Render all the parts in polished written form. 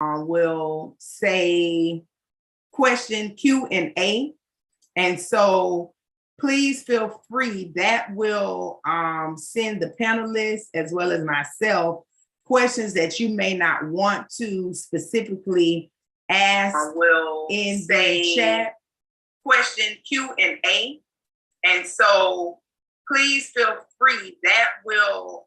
will say question Q&A. And so please feel free. That will send the panelists as well as myself questions that you may not want to specifically ask in the chat. Question Q&A. And so please feel free. That will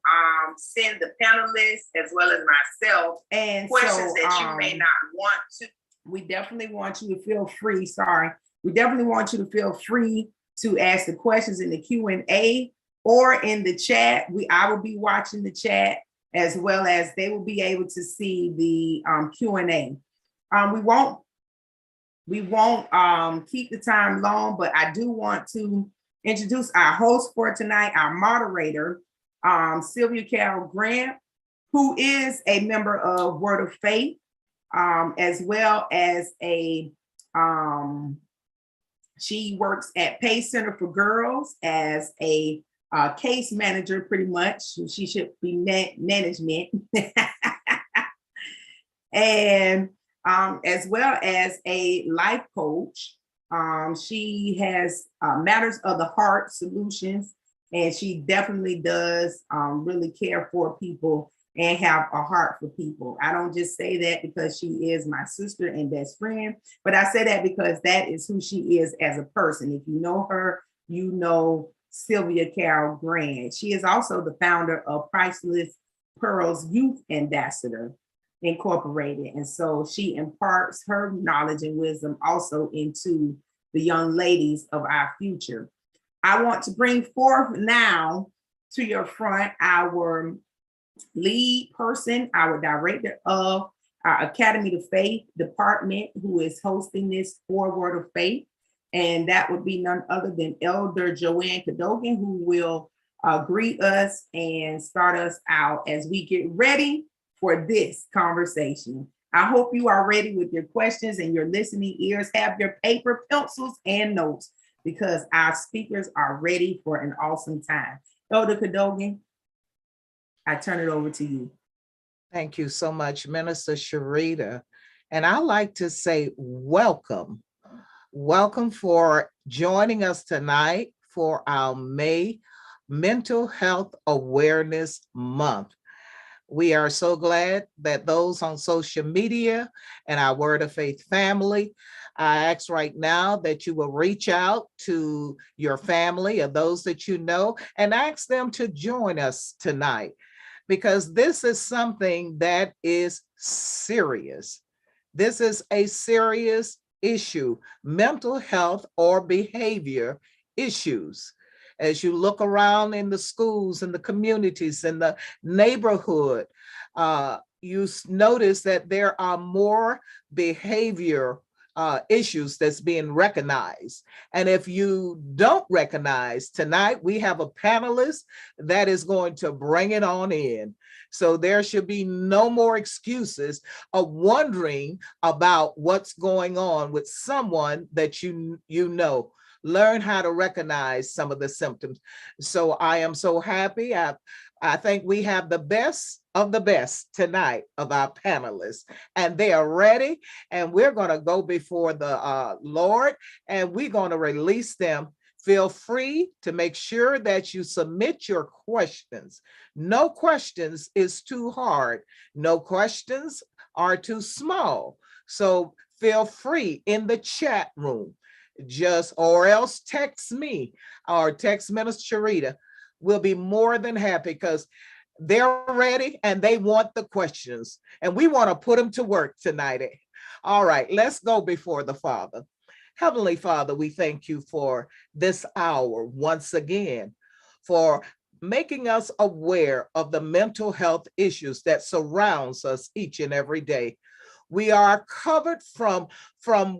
send the panelists as well as myself and questions that you may not want to. We definitely want you to feel free. We definitely want you to feel free to ask the questions in the Q&A or in the chat. I will be watching the chat as well as they will be able to see the Q&A. We won't keep the time long, but I do want to introduce our host for tonight, our moderator, Sylvia Carol Grant, who is a member of Word of Faith, as well as she works at Pace Center for Girls as a case manager, pretty much. She should be management. And as well as a life coach. She has Matters of the Heart Solutions, and she definitely does really care for people and have a heart for people. I don't just say that because she is my sister and best friend, but I say that because that is who she is as a person. If you know her, you know Sylvia Carol Grant. She is also the founder of Priceless Pearls Youth Ambassador Incorporated. And so she imparts her knowledge and wisdom also into the young ladies of our future. I want to bring forth now to your front our lead person, our director of our Academy to Faith department, who is hosting this for Word of Faith. And that would be none other than Elder Joanne Cadogan, who will greet us and start us out as we get ready for this conversation. I hope you are ready with your questions and your listening ears. Have your paper, pencils, and notes because our speakers are ready for an awesome time. Elder Cadogan, I turn it over to you. Thank you so much, Minister Sharita. And I like to say welcome. Welcome for joining us tonight for our May Mental Health Awareness Month. We are so glad that those on social media and our Word of Faith family, I ask right now that you will reach out to your family or those that you know and ask them to join us tonight, because this is something that is serious. This is a serious issue, mental health or behavior issues. As you look around in the schools and the communities and the neighborhood, you notice that there are more behavior issues that's being recognized. And if you don't recognize, tonight we have a panelist that is going to bring it on in. So there should be no more excuses of wondering about what's going on with someone that you know. Learn how to recognize some of the symptoms. So I am so happy. I think we have the best of the best tonight of our panelists, and they are ready. And we're going to go before the Lord, and we're going to release them. Feel free to make sure that you submit your questions. No questions is too hard. No questions are too small. So feel free in the chat room. Or else text me or text Minister Sharita. We'll be more than happy because they're ready and they want the questions and we want to put them to work tonight. All right, let's go before the Father. Heavenly Father, we thank you for this hour once again, for making us aware of the mental health issues that surrounds us each and every day. We are covered from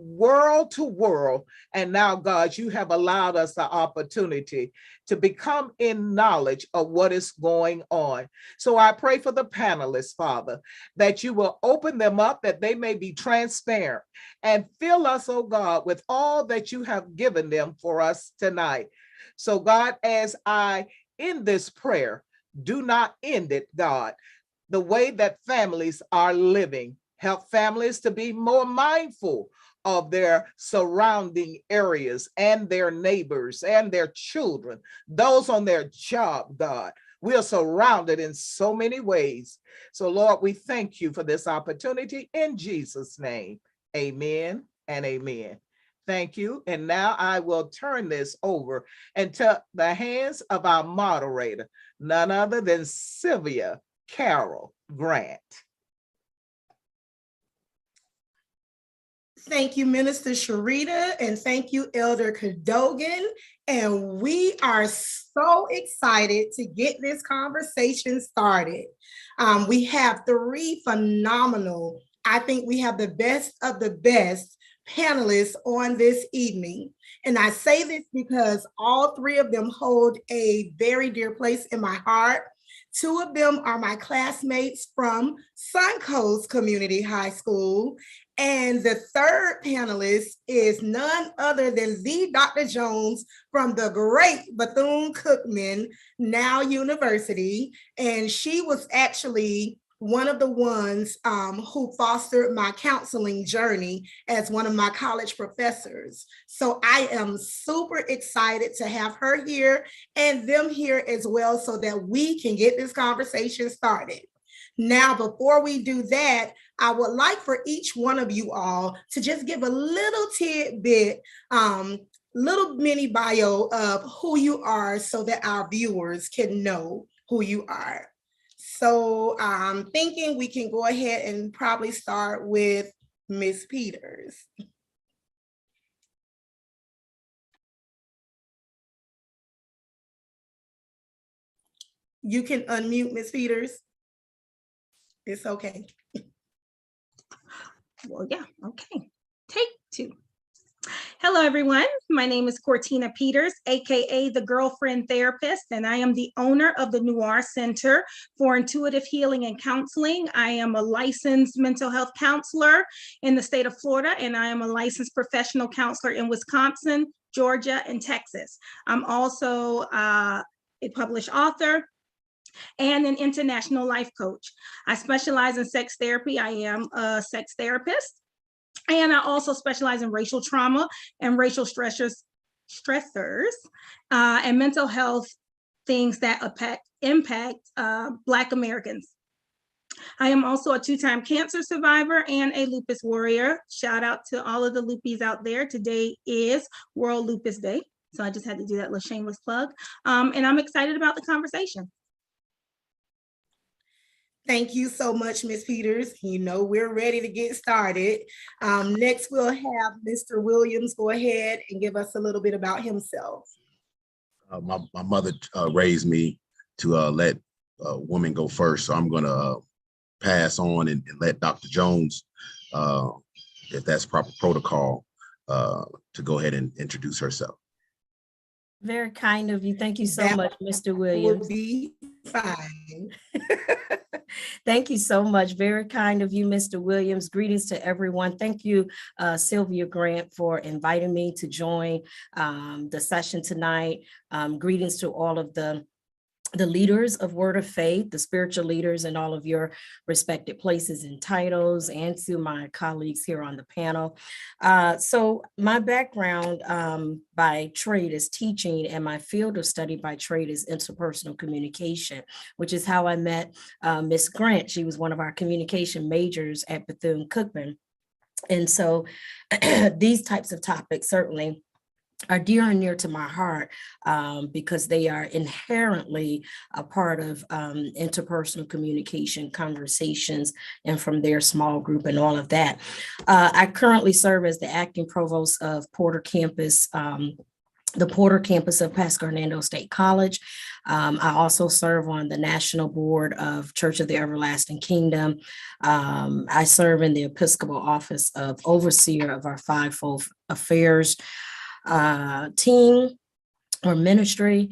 world to world. And now, God, you have allowed us the opportunity to become in knowledge of what is going on. So I pray for the panelists, Father, that you will open them up, that they may be transparent and fill us, oh God, with all that you have given them for us tonight. So God, as I end this prayer, do not end it, God, the way that families are living. help families to be more mindful of their surrounding areas and their neighbors and their children, those on their job, God. We are surrounded in so many ways. So, Lord, we thank you for this opportunity in Jesus' name. Amen and amen. Thank you. And now I will turn this over into the hands of our moderator, none other than Sylvia Carol Grant. Thank you, Minister Sharita, and thank you, Elder Cadogan. And we are so excited to get this conversation started. We have three phenomenal, I think we have the best of the best panelists on this evening. And I say this because all three of them hold a very dear place in my heart. Two of them are my classmates from Suncoast Community High School. And the third panelist is none other than the Dr. Jones from the great Bethune-Cookman, now University. And she was actually one of the ones who fostered my counseling journey as one of my college professors. So I am super excited to have her here and them here as well so that we can get this conversation started. Now, before we do that, I would like for each one of you all to just give a little tidbit, little mini bio of who you are so that our viewers can know who you are. So I'm thinking we can go ahead and probably start with Ms. Peters. You can unmute, Ms. Peters. It's okay. Well, yeah, okay. Take two. Hello, everyone. My name is Cortina Peters, AKA the Girlfriend Therapist, and I am the owner of the Noir Center for Intuitive Healing and Counseling. I am a licensed mental health counselor in the state of Florida, and I am a licensed professional counselor in Wisconsin, Georgia, and Texas. I'm also a published author and an international life coach. I specialize in sex therapy. I am a sex therapist. And I also specialize in racial trauma and racial stressors and mental health things that impact Black Americans. I am also a 2-time cancer survivor and a lupus warrior. Shout out to all of the luppies out there. Today is World Lupus Day. So I just had to do that little shameless plug. And I'm excited about the conversation. Thank you so much, Ms. Peters. You know, we're ready to get started. Next, we'll have Mr. Williams go ahead and give us a little bit about himself. My mother raised me to let women go first. So I'm going to pass on and let Dr. Jones, if that's proper protocol, to go ahead and introduce herself. Very kind of you. Thank you so That much, Mr. will Williams. be fine. Thank you so much. Very kind of you, Mr. Williams. Greetings to everyone. Thank you, Sylvia Grant, for inviting me to join the session tonight. Greetings to all of the leaders of Word of Faith, the spiritual leaders in all of your respected places and titles, and to my colleagues here on the panel. So my background by trade is teaching, and my field of study by trade is interpersonal communication, which is how I met Ms. Grant. She was one of our communication majors at Bethune-Cookman. And so these types of topics certainly are dear and near to my heart because they are inherently a part of interpersonal communication, conversations, and from their small group and all of that. I currently serve as the acting provost of Porter campus, the Porter campus of Pasco Hernando State College. I also serve on the National Board of Church of the Everlasting Kingdom. I serve in the Episcopal Office of Overseer of our Fivefold Affairs team or ministry.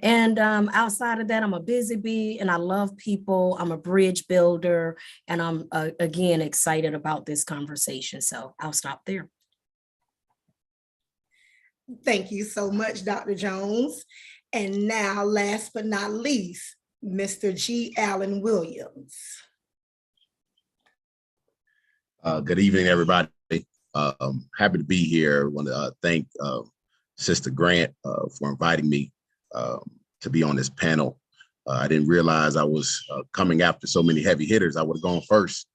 And outside of that, I'm a busy bee and I love people. I'm a bridge builder, and I'm again excited about this conversation. So I'll stop there. Thank you so much, Dr. Jones. And now, last but not least, Mr. G. Allen Williams. Good evening, everybody. I'm happy to be here. I want to thank Sister Grant for inviting me to be on this panel. I didn't realize I was coming after so many heavy hitters. I would have gone first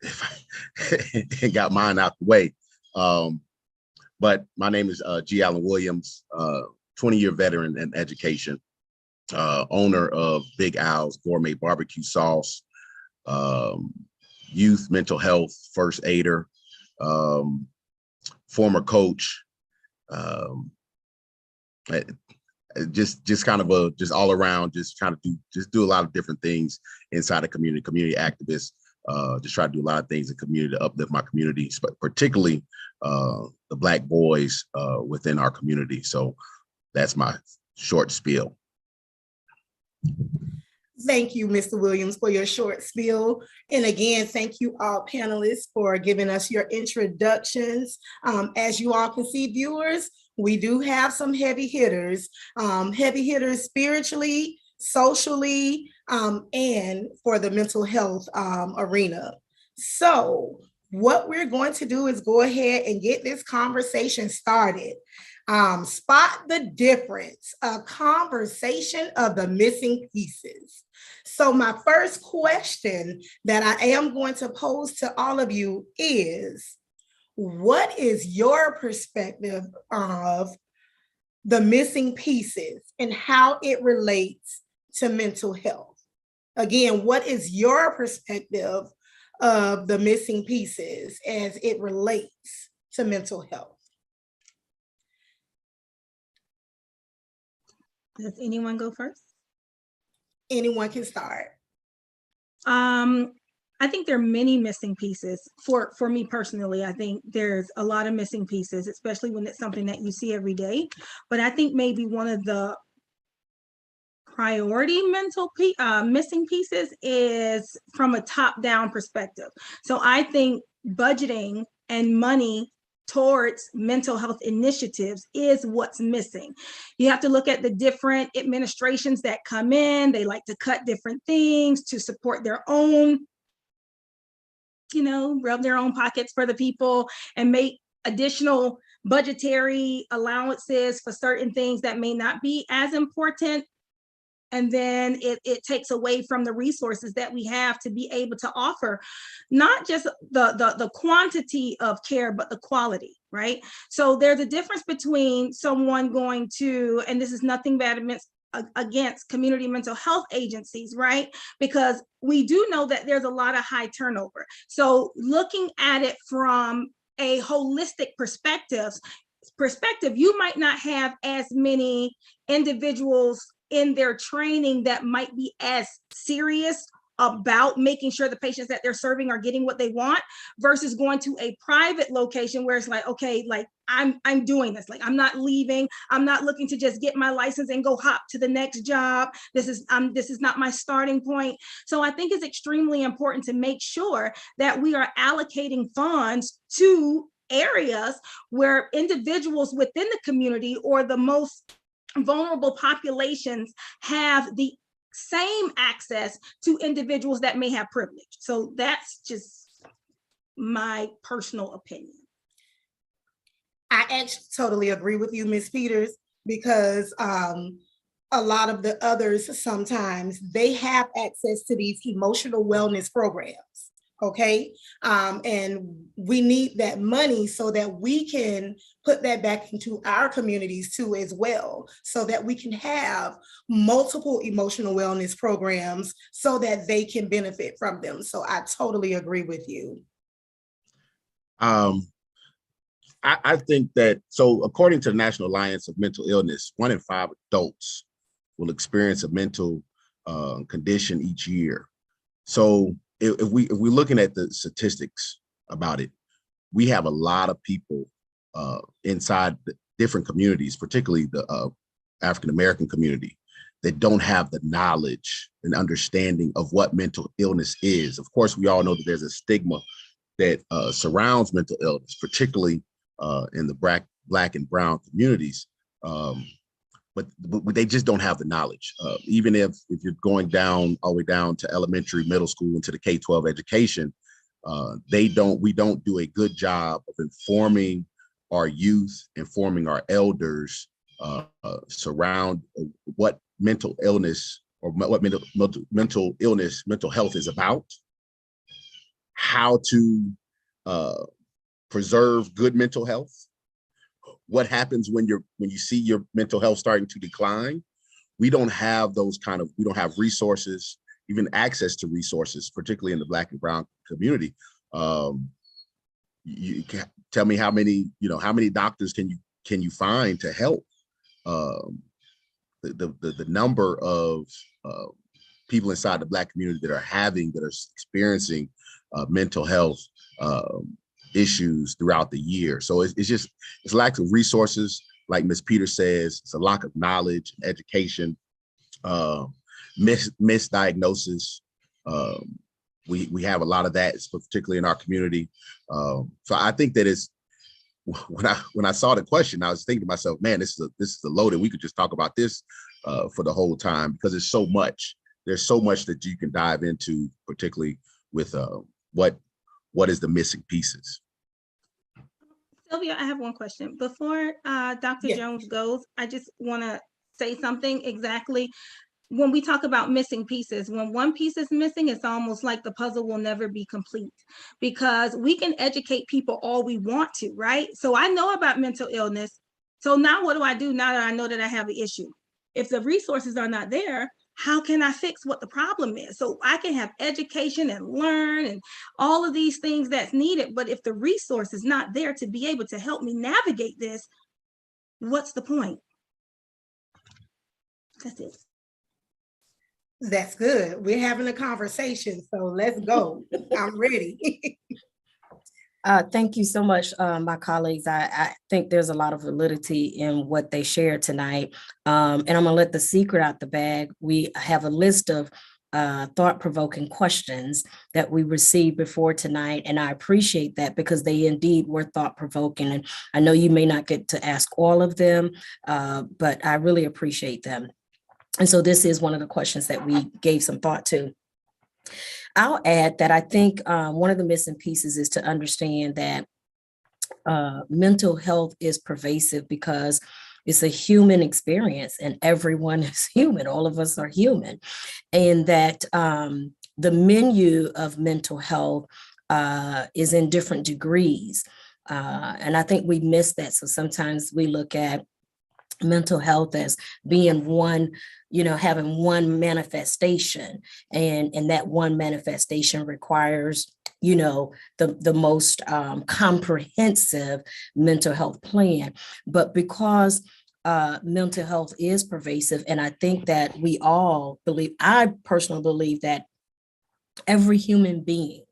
if I got mine out the way. But my name is G. Allen Williams, 20-year veteran in education, owner of Big Al's Gourmet Barbecue Sauce, youth mental health first aider, former coach, just kind of just all around, just trying to do a lot of different things inside the community activist, just try to do a lot of things in community to uplift my community, but particularly the Black boys within our community. So that's my short spiel. Thank you, Mr. Williams, for your short spiel. And again, thank you all panelists for giving us your introductions. As you all can see, viewers, we do have some heavy hitters spiritually, socially, and for the mental health arena. So what we're going to do is go ahead and get this conversation started. Spot the difference, a conversation of the missing pieces. So my first question that I am going to pose to all of you is, what is your perspective of the missing pieces and how it relates to mental health? Again, what is your perspective of the missing pieces as it relates to mental health? Does anyone go first? Anyone can start. I think there are many missing pieces for me personally. I think there's a lot of missing pieces, especially when it's something that you see every day. But I think maybe one of the priority missing pieces is from a top-down perspective. So I think budgeting and money towards mental health initiatives is what's missing. You have to look at the different administrations that come in. They like to cut different things to support their own, rub their own pockets for the people and make additional budgetary allowances for certain things that may not be as important. And then it takes away from the resources that we have to be able to offer not just the quantity of care, but the quality, right? So there's a difference between someone going to, and this is nothing bad against community mental health agencies, right? Because we do know that there's a lot of high turnover. So looking at it from a holistic perspective, you might not have as many individuals in their training that might be as serious about making sure the patients that they're serving are getting what they want versus going to a private location where it's like, okay, like I'm doing this, like I'm not leaving, I'm not looking to just get my license and go hop to the next job. This is not my starting point. So I think it's extremely important to make sure that we are allocating funds to areas where individuals within the community or the most vulnerable populations have the same access to individuals that may have privilege. So that's just my personal opinion. I actually totally agree with you, Ms. Peters, because a lot of the others, sometimes they have access to these emotional wellness programs. Okay. And we need that money so that we can put that back into our communities too, as well, so that we can have multiple emotional wellness programs so that they can benefit from them. So I totally agree with you. I think that, so according to the National Alliance of Mental Illness, 1 in 5 adults will experience a mental condition each year. So if we're looking at the statistics about it, we have a lot of people inside the different communities, particularly the African-American community, that don't have the knowledge and understanding of what mental illness is. Of course, we all know that there's a stigma that surrounds mental illness, particularly in the Black and Brown communities. But they just don't have the knowledge. Even if you're going down all the way down to elementary, middle school, into the K-12 education, we don't do a good job of informing our youth, informing our elders surround what mental illness or what mental illness, mental health is about, how to preserve good mental health, what happens when you see your mental health starting to decline. We don't have we don't have resources, even access to resources, particularly in the Black and Brown community. You can tell me how many doctors can you find to help? The number of people inside the Black community that are experiencing mental health issues throughout the year. So it's lack of resources, like Ms. Peters says. It's a lack of knowledge, education, misdiagnosis. We have a lot of that, particularly in our community. So I think that when I saw the question, I was thinking to myself, man, this is a load, and we could just talk about this for the whole time, because there's so much. There's so much that you can dive into, particularly with what is the missing pieces. Sylvia, I have one question. Before Dr. Yeah. Jones goes, I just want to say something exactly. When we talk about missing pieces, when one piece is missing, it's almost like the puzzle will never be complete, because we can educate people all we want to, right? So I know about mental illness. So now what do I do now that I know that I have an issue? If the resources are not there, how can I fix what the problem is? So I can have education and learn and all of these things that's needed. But if the resource is not there to be able to help me navigate this, what's the point? That's it. That's good. We're having a conversation, so let's go. I'm ready. Thank you so much, my colleagues. I think there's a lot of validity in what they shared tonight. And I'm gonna let the secret out the bag. We have a list of thought-provoking questions that we received before tonight, and I appreciate that, because they indeed were thought-provoking. And I know you may not get to ask all of them, but I really appreciate them. And so this is one of the questions that we gave some thought to. I'll add that I think one of the missing pieces is to understand that mental health is pervasive, because it's a human experience and everyone is human. All of us are human. And that the menu of mental health is in different degrees. And I think we miss that. So sometimes we look at mental health as being one, having one manifestation, and that one manifestation requires, the most comprehensive mental health plan. But because mental health is pervasive, and I think that we all believe, I personally believe that every human being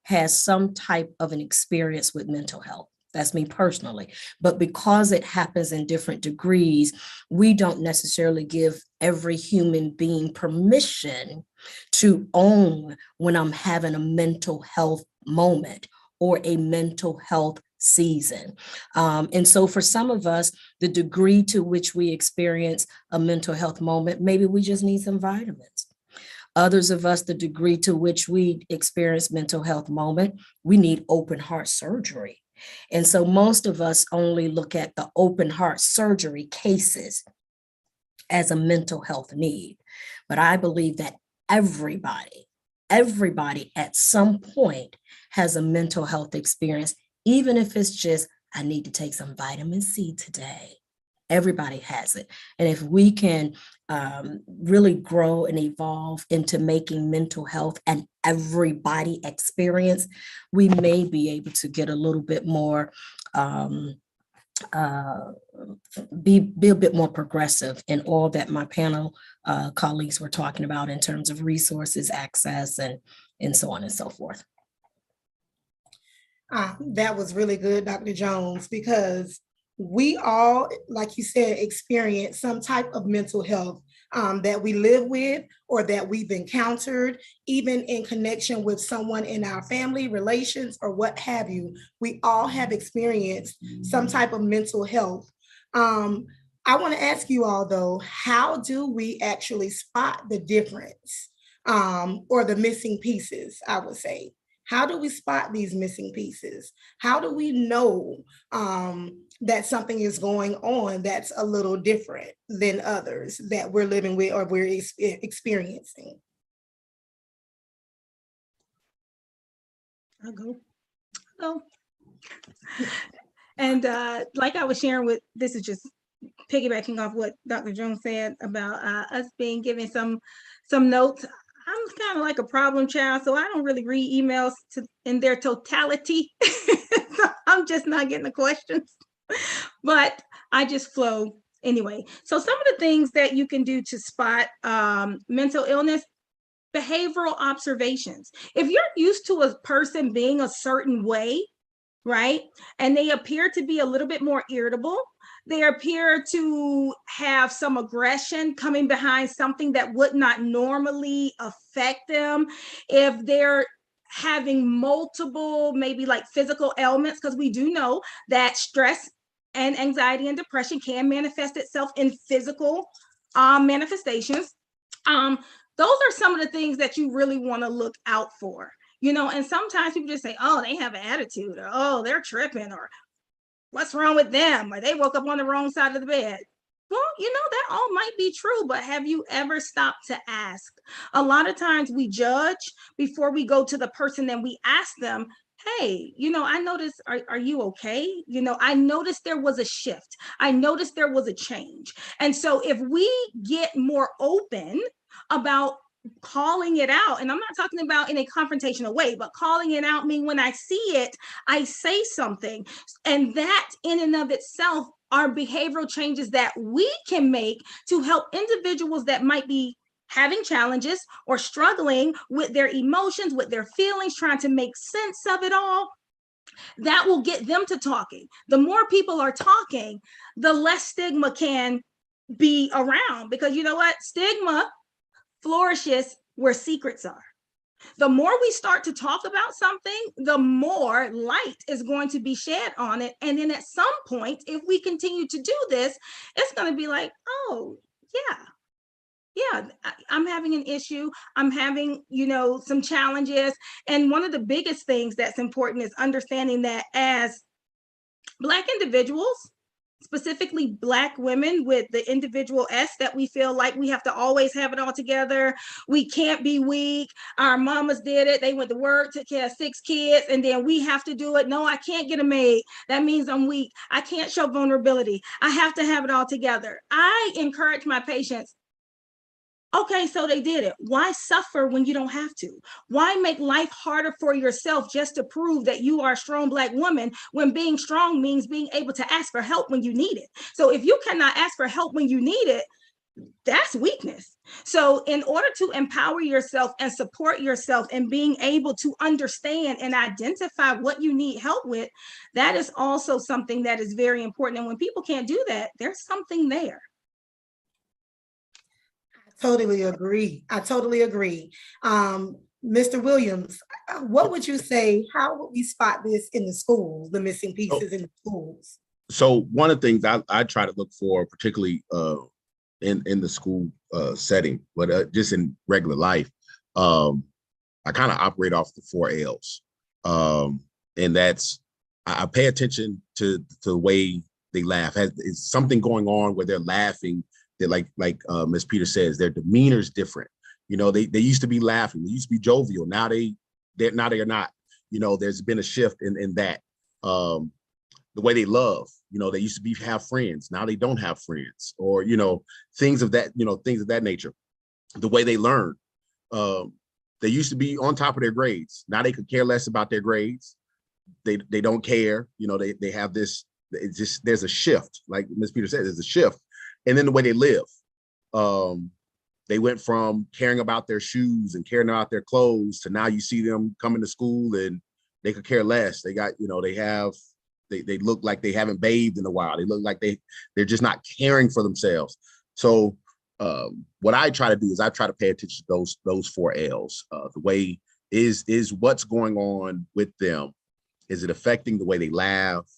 has some type of an experience with mental health. That's me personally. But because it happens in different degrees, we don't necessarily give every human being permission to own when I'm having a mental health moment or a mental health season. And so for some of us, the degree to which we experience a mental health moment, maybe we just need some vitamins. Others of us, the degree to which we experience mental health moment, we need open heart surgery. And so most of us only look at the open heart surgery cases as a mental health need. But I believe that everybody at some point has a mental health experience, even if it's just, I need to take some vitamin C today. Everybody has it. And if we can really grow and evolve into making mental health an everybody experience, we may be able to get a little bit more, be a bit more progressive in all that my panel colleagues were talking about in terms of resources, access, and so on and so forth. That was really good, Dr. Jones, because we all, like you said, experience some type of mental health that we live with or that we've encountered, even in connection with someone in our family, relations, or what have you. We all have experienced some type of mental health. I want to ask you all, though, how do we actually spot the difference or the missing pieces, I would say? How do we spot these missing pieces? How do we know that something is going on that's a little different than others that we're living with or we're experiencing? I'll go. And like I was sharing with, this is just piggybacking off what Dr. Jones said about us being given some notes. I'm kind of like a problem child, so I don't really read emails in their totality. So I'm just not getting the questions, but I just flow anyway. So some of the things that you can do to spot mental illness: behavioral observations. If you're used to a person being a certain way, right, and they appear to be a little bit more irritable, they appear to have some aggression coming behind something that would not normally affect them, if they're having multiple, maybe like physical ailments, because we do know that stress and anxiety and depression can manifest itself in physical manifestations. Those are some of the things that you really want to look out for. And sometimes people just say, oh, they have an attitude, or oh, they're tripping, or what's wrong with them, or they woke up on the wrong side of the bed. Well, that all might be true, but have you ever stopped to ask? A lot of times we judge before we go to the person and we ask them, hey, I noticed, are you okay? I noticed there was a shift. I noticed there was a change. And so if we get more open about calling it out, and I'm not talking about in a confrontational way, but calling it out means when I see it, I say something. And that in and of itself are behavioral changes that we can make to help individuals that might be having challenges or struggling with their emotions, with their feelings, trying to make sense of it all. That will get them to talking. The more people are talking, the less stigma can be around, because you know what? Stigma flourishes where secrets are. The more we start to talk about something, the more light is going to be shed on it. And then at some point, if we continue to do this, it's going to be like, oh, yeah, I'm having an issue. I'm having, some challenges. And one of the biggest things that's important is understanding that as Black individuals, specifically Black women with the individual S, that we feel like we have to always have it all together. We can't be weak. Our mamas did it. They went to work, took care of 6 kids, and then we have to do it. No, I can't get a maid. That means I'm weak. I can't show vulnerability. I have to have it all together. I encourage my patients, okay, so they did it. Why suffer when you don't have to? Why make life harder for yourself just to prove that you are a strong Black woman, when being strong means being able to ask for help when you need it? So if you cannot ask for help when you need it, that's weakness. So in order to empower yourself and support yourself in being able to understand and identify what you need help with, that is also something that is very important. And when people can't do that, there's something there. Totally agree. I totally agree. Mr. Williams, what would you say? How would we spot this in the schools, the missing pieces in the schools? So one of the things I try to look for, particularly in the school setting, but just in regular life, I kind of operate off the 4 L's. And that's, I pay attention to the way they laugh. Is something going on where they're laughing? That like Ms. Peters says, their demeanor is different. They used to be laughing, they used to be jovial. Now they are not. There's been a shift in that. The way they love, they used to have friends, now they don't have friends, or things of that nature. The way they learn, they used to be on top of their grades, now they could care less about their grades. They don't care. They have this. It's just, there's a shift, like Ms. Peters said, there's a shift. And then the way they live, they went from caring about their shoes and caring about their clothes to now you see them coming to school and they could care less. They got, they look like they haven't bathed in a while. They look like they're just not caring for themselves. So what I try to do is I try to pay attention to those 4 L's. The way is what's going on with them. Is it affecting the way they laugh,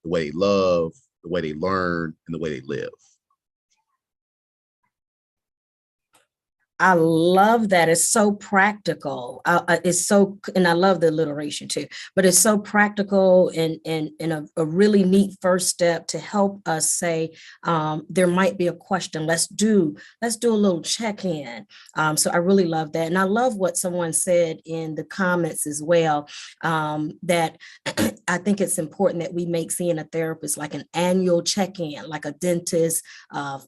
the way they love, the way they learn, and the way they live? I love that. It's so practical. And I love the alliteration too, but it's so practical and a really neat first step to help us say, there might be a question. Let's do a little check-in. So I really love that. And I love what someone said in the comments as well, that I think it's important that we make seeing a therapist like an annual check-in, like a dentist,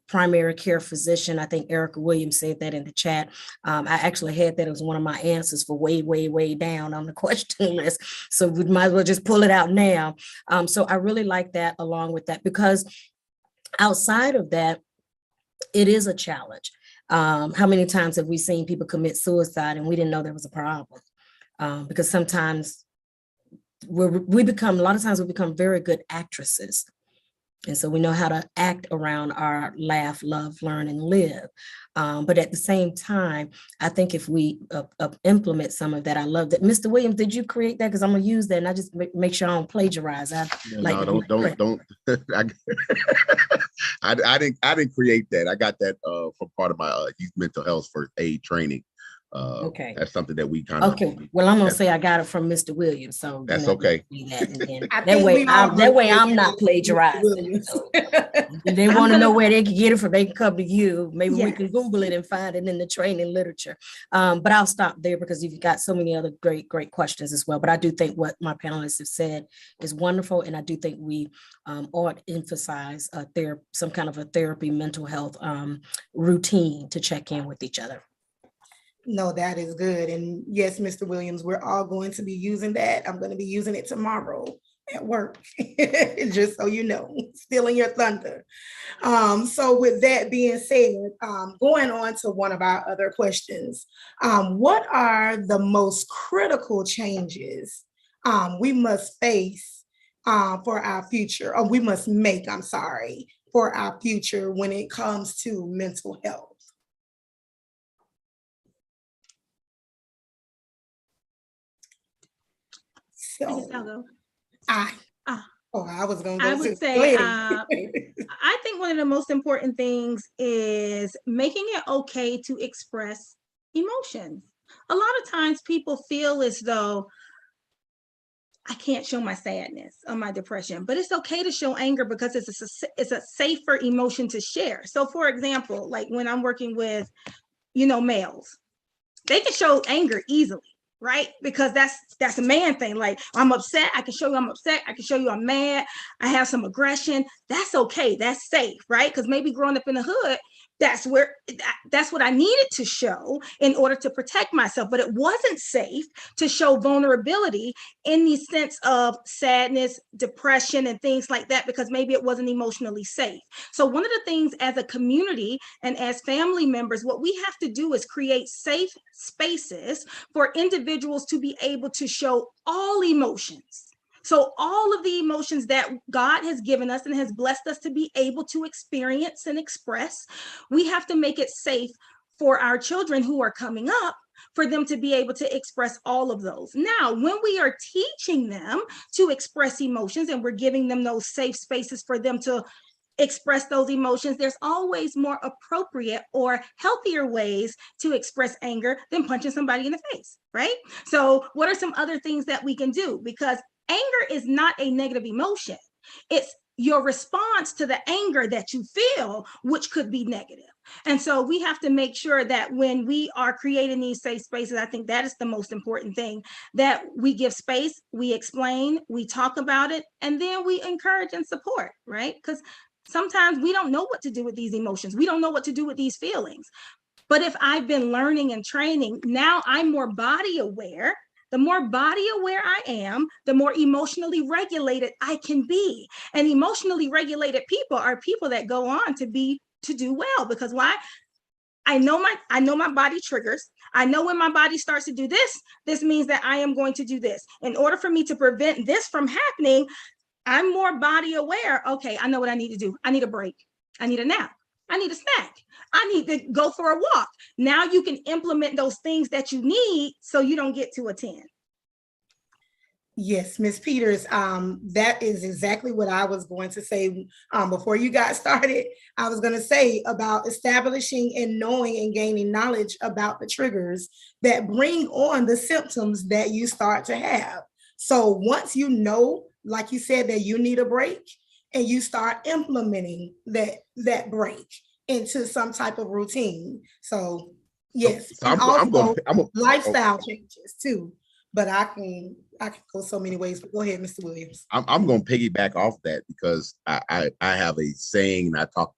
primary care physician. I think Erica Williams said that in the chat. I actually had that as one of my answers for way down on the question list. So we might as well just pull it out now. So I really like that along with that, because outside of that, it is a challenge. How many times have we seen people commit suicide and we didn't know there was a problem? Because sometimes a lot of times we become very good actresses. And so we know how to act around our laugh, love, learn, and live. But at the same time, I think if we implement some of that, I love that. Mr. Williams, did you create that? Because I'm gonna use that and I just make sure I don't plagiarize. No, don't. I didn't create that. I got that from part of my youth mental health first aid training. Okay. That's something that we kind of. Okay. Well, I'm gonna say I got it from Mr. Williams. So that's okay. That way I'm not plagiarizing. So if they want to know where they can get it from, they can come to you. Maybe we can Google it and find it in the training literature. But I'll stop there because you've got so many other great questions as well. But I do think what my panelists have said is wonderful. And I do think we ought to emphasize some kind of a therapy, mental health routine to check in with each other. No, that is good. And yes, Mr. Williams, we're all going to be using that. I'm going to be using it tomorrow at work, just so you know, stealing your thunder. So with that being said, going on to one of our other questions, what are the most critical changes we must face for our future, or we must make, for our future when it comes to mental health? So I was going to go. I would say, I think one of the most important things is making it okay to express emotions. A lot of times people feel as though I can't show my sadness or my depression, but it's okay to show anger because it's a safer emotion to share. So for example, like when I'm working with, males, they can show anger easily. Right? Because that's a man thing. Like, I'm upset. I can show you I'm upset. I can show you I'm mad. I have some aggression. That's okay. That's safe, right? Because maybe growing up in the hood, that's what I needed to show in order to protect myself. But it wasn't safe to show vulnerability in the sense of sadness, depression, and things like that, because maybe it wasn't emotionally safe. So one of the things as a community and as family members, what we have to do is create safe spaces for individuals to be able to show all emotions. So all of the emotions that God has given us and has blessed us to be able to experience and express, we have to make it safe for our children who are coming up, for them to be able to express all of those. Now, when we are teaching them to express emotions and we're giving them those safe spaces for them to express those emotions, there's always more appropriate or healthier ways to express anger than punching somebody in the face, right? So what are some other things that we can do? Because anger is not a negative emotion. It's your response to the anger that you feel, which could be negative. And so we have to make sure that when we are creating these safe spaces, I think that is the most important thing, that we give space, we explain, we talk about it, and then we encourage and support, right? Because sometimes we don't know what to do with these emotions. We don't know what to do with these feelings. But if I've been learning and training, now I'm more body aware. The more body aware I am, the more emotionally regulated I can be. And emotionally regulated people are people that go on to do well. Because why? I know my body triggers. I know when my body starts to do this means that I am going to do this. In order for me to prevent this from happening, I'm more body aware. Okay, I know what I need to do. I need a break. I need a nap. I need a snack. I need to go for a walk. Now you can implement those things that you need so you don't get to a 10. Yes, Ms. Peters, that is exactly what I was going to say. Before you got started, I was going to say about establishing and knowing and gaining knowledge about the triggers that bring on the symptoms that you start to have. So once you know, like you said, that you need a break, and you start implementing that break into some type of routine. So yes, So and I'm going, also lifestyle changes too. But I can go so many ways. But go ahead, Mr. Williams. I'm going to piggyback off that because I have a saying, and I talk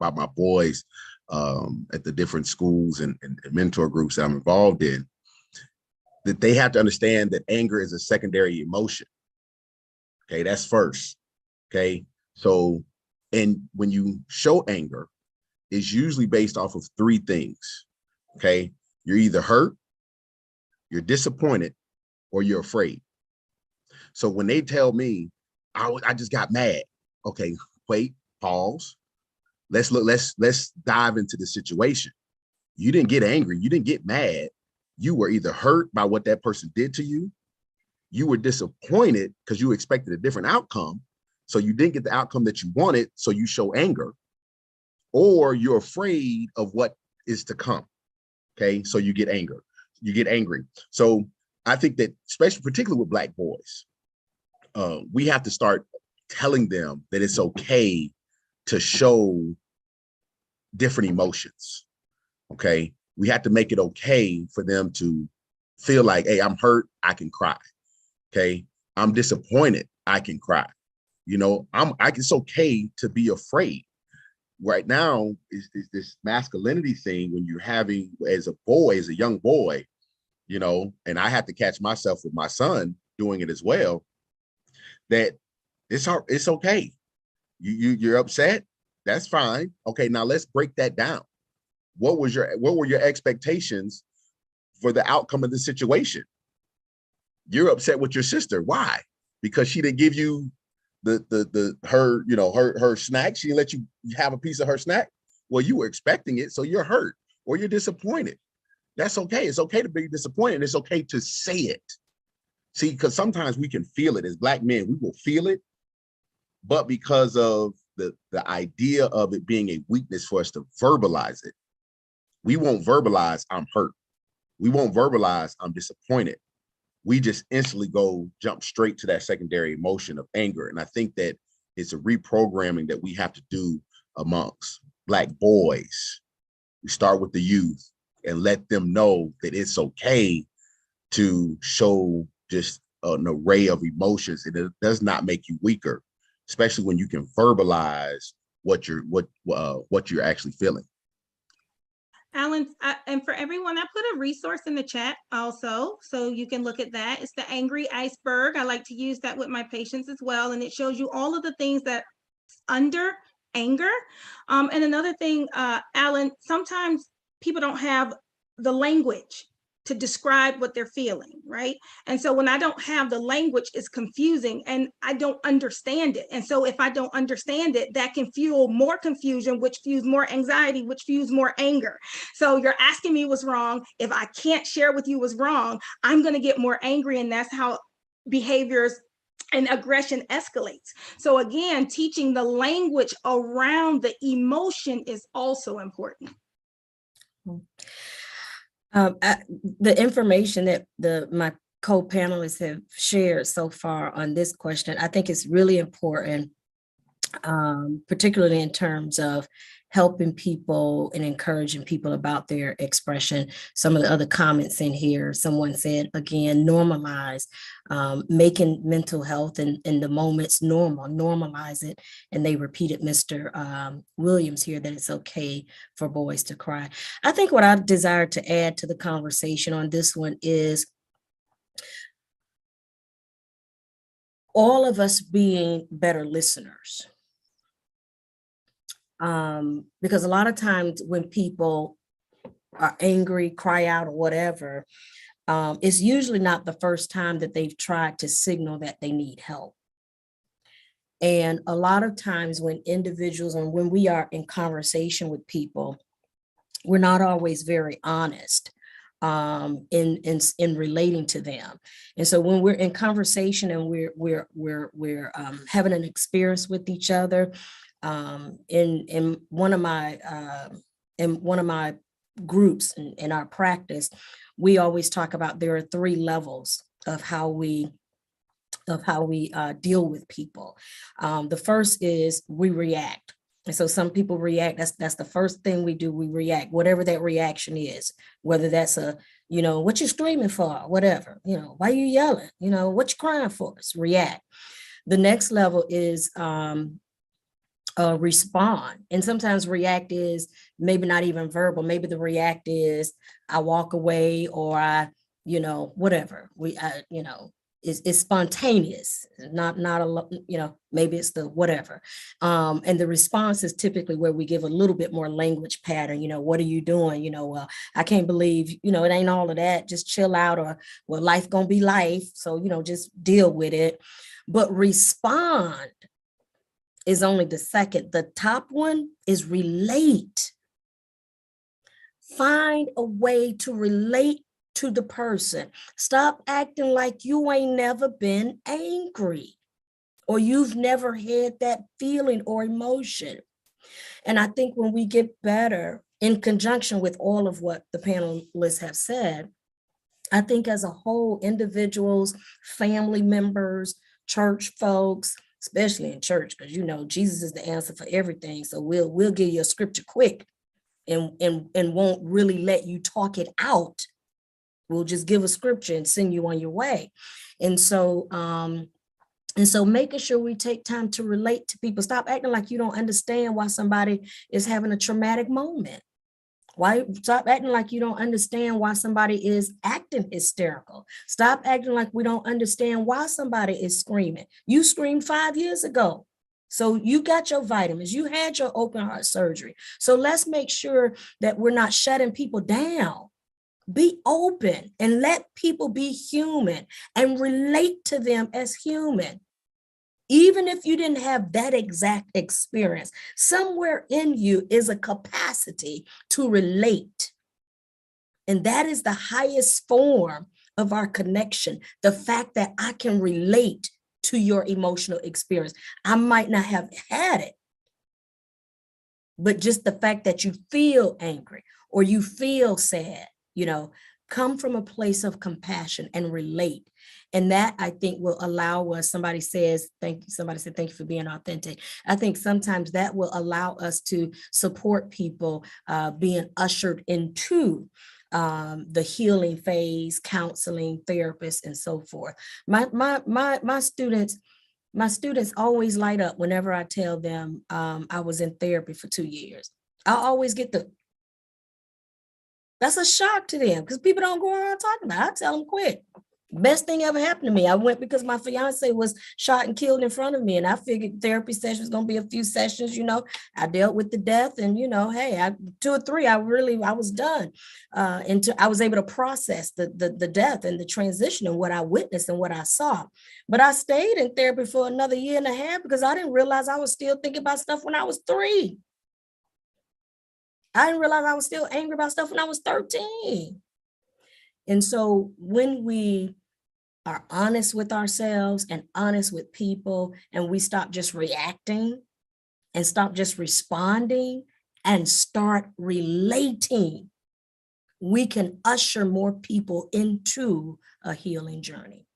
about my boys at the different schools and mentor groups that I'm involved in, that they have to understand that anger is a secondary emotion. Okay, that's first. Okay, so, and when you show anger, it's usually based off of three things. Okay, you're either hurt, you're disappointed, or you're afraid. So when they tell me, I just got mad. Okay, wait, pause. Let's look, let's dive into the situation. You didn't get angry, you didn't get mad. You were either hurt by what that person did to you, you were disappointed because you expected a different outcome. So you didn't get the outcome that you wanted, so you show anger, or you're afraid of what is to come. Okay, so you get angry. So I think that, especially particularly with Black boys, we have to start telling them that it's okay to show different emotions. Okay, we have to make it okay for them to feel like, hey, I'm hurt, I can cry. Okay, I'm disappointed, I can cry. You know, it's okay to be afraid. Right now is this masculinity thing when you're having, as a boy, as a young boy, you know, and I have to catch myself with my son doing it as well, that it's okay. You're upset, that's fine. Okay, now let's break that down. What were your expectations for the outcome of the situation? You're upset with your sister. Why? Because she didn't give you her snack. She didn't let you have a piece of her snack. Well, you were expecting it, so you're hurt or you're disappointed. That's okay. It's okay to be disappointed. It's okay to say it. See, because sometimes we can feel it as Black men. We will feel it, but because of the idea of it being a weakness for us to verbalize it, we won't verbalize I'm hurt. We won't verbalize I'm disappointed. We just instantly jump straight to that secondary emotion of anger. And I think that it's a reprogramming that we have to do amongst Black boys. We start with the youth and let them know that it's okay to show just an array of emotions, and it does not make you weaker, especially when you can verbalize what you're actually feeling. Alan, and for everyone, I put a resource in the chat also, so you can look at that. It's the Angry Iceberg. I like to use that with my patients as well, and it shows you all of the things that under anger. And another thing, Alan, sometimes people don't have the language to describe what they're feeling, right? And so when I don't have the language, it's confusing and I don't understand it. And so if I don't understand it, that can fuel more confusion, which fuels more anxiety, which fuels more anger. So you're asking me what's wrong. If I can't share with you what's wrong, I'm going to get more angry, and that's how behaviors and aggression escalates. So again, teaching the language around the emotion is also important. The information that my co-panelists have shared so far on this question, I think is really important, particularly in terms of helping people and encouraging people about their expression. Some of the other comments in here, someone said, again, normalize, making mental health and the moments normal, normalize it. And they repeated Mr. Williams here that it's okay for boys to cry. I think what I desire to add to the conversation on this one is all of us being better listeners. Because a lot of times when people are angry, cry out or whatever, it's usually not the first time that they've tried to signal that they need help. And a lot of times when individuals and when we are in conversation with people, we're not always very honest in relating to them. And so when we're in conversation and we're having an experience with each other, in one of my groups in our practice, we always talk about there are 3 levels of how we deal with people. The first is we react. And so some people react. That's the first thing we do. We react, whatever that reaction is, whether that's what you screaming for, whatever, why you yelling, what you crying for, it's react. The next level is respond. And sometimes react is maybe not even verbal. Maybe the react is I walk away, or I, whatever it's spontaneous, not maybe it's the whatever. And the response is typically where we give a little bit more language pattern, what are you doing? Well, I can't believe, it ain't all of that, just chill out, or well, life gonna be life. So, just deal with it. But respond is only the second. The top one is relate. Find a way to relate to the person. Stop acting like you ain't never been angry, or you've never had that feeling or emotion. And I think when we get better, in conjunction with all of what the panelists have said, I think as a whole, individuals, family members, church folks, especially in church, because Jesus is the answer for everything. So we'll give you a scripture quick and won't really let you talk it out. We'll just give a scripture and send you on your way. And so making sure we take time to relate to people. Stop acting like you don't understand why somebody is having a traumatic moment. Stop acting like you don't understand why somebody is acting hysterical. Stop acting like we don't understand why somebody is screaming. You screamed 5 years ago. So you got your vitamins, you had your open heart surgery. So let's make sure that we're not shutting people down. Be open and let people be human and relate to them as human. Even if you didn't have that exact experience, somewhere in you is a capacity to relate. And that is the highest form of our connection. The fact that I can relate to your emotional experience. I might not have had it, but just the fact that you feel angry or you feel sad, come from a place of compassion and relate. And that, I think, will allow us, somebody said, thank you for being authentic. I think sometimes that will allow us to support people being ushered into the healing phase, counseling, therapists, and so forth. My students always light up whenever I tell them I was in therapy for 2 years. I always get that's a shock to them because people don't go around talking about it. I tell them quick. Best thing ever happened to me. I went because my fiance was shot and killed in front of me, and I figured therapy session was going to be a few sessions. I dealt with the death, and hey, 2 or 3, I was done. I was able to process the death and the transition and what I witnessed and what I saw. But I stayed in therapy for another 1.5 years because I didn't realize I was still thinking about stuff when I was 3. I didn't realize I was still angry about stuff when I was 13. And so when we are honest with ourselves and honest with people, and we stop just reacting and stop just responding and start relating, we can usher more people into a healing journey.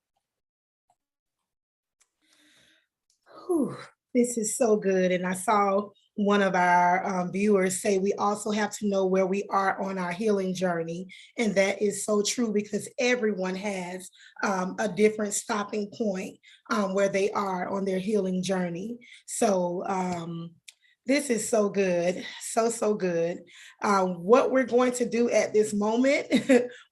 Whew, this is so good. And I saw one of our viewers say we also have to know where we are on our healing journey. And that is so true because everyone has a different stopping point where they are on their healing journey. So this is so good. So good. What we're going to do at this moment,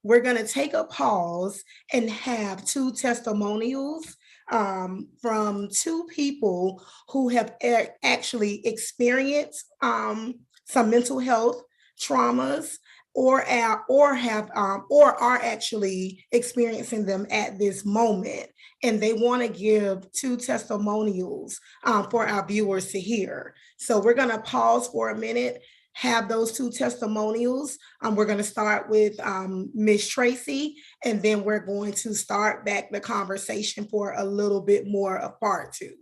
we're going to take a pause and have 2 testimonials from 2 people who have actually experienced some mental health traumas or are actually experiencing them at this moment. And they want to give 2 testimonials for our viewers to hear. So we're going to pause for a minute have those two testimonials. We're going to start with Miss Tracy, and then we're going to start back the conversation for a little bit more of part two.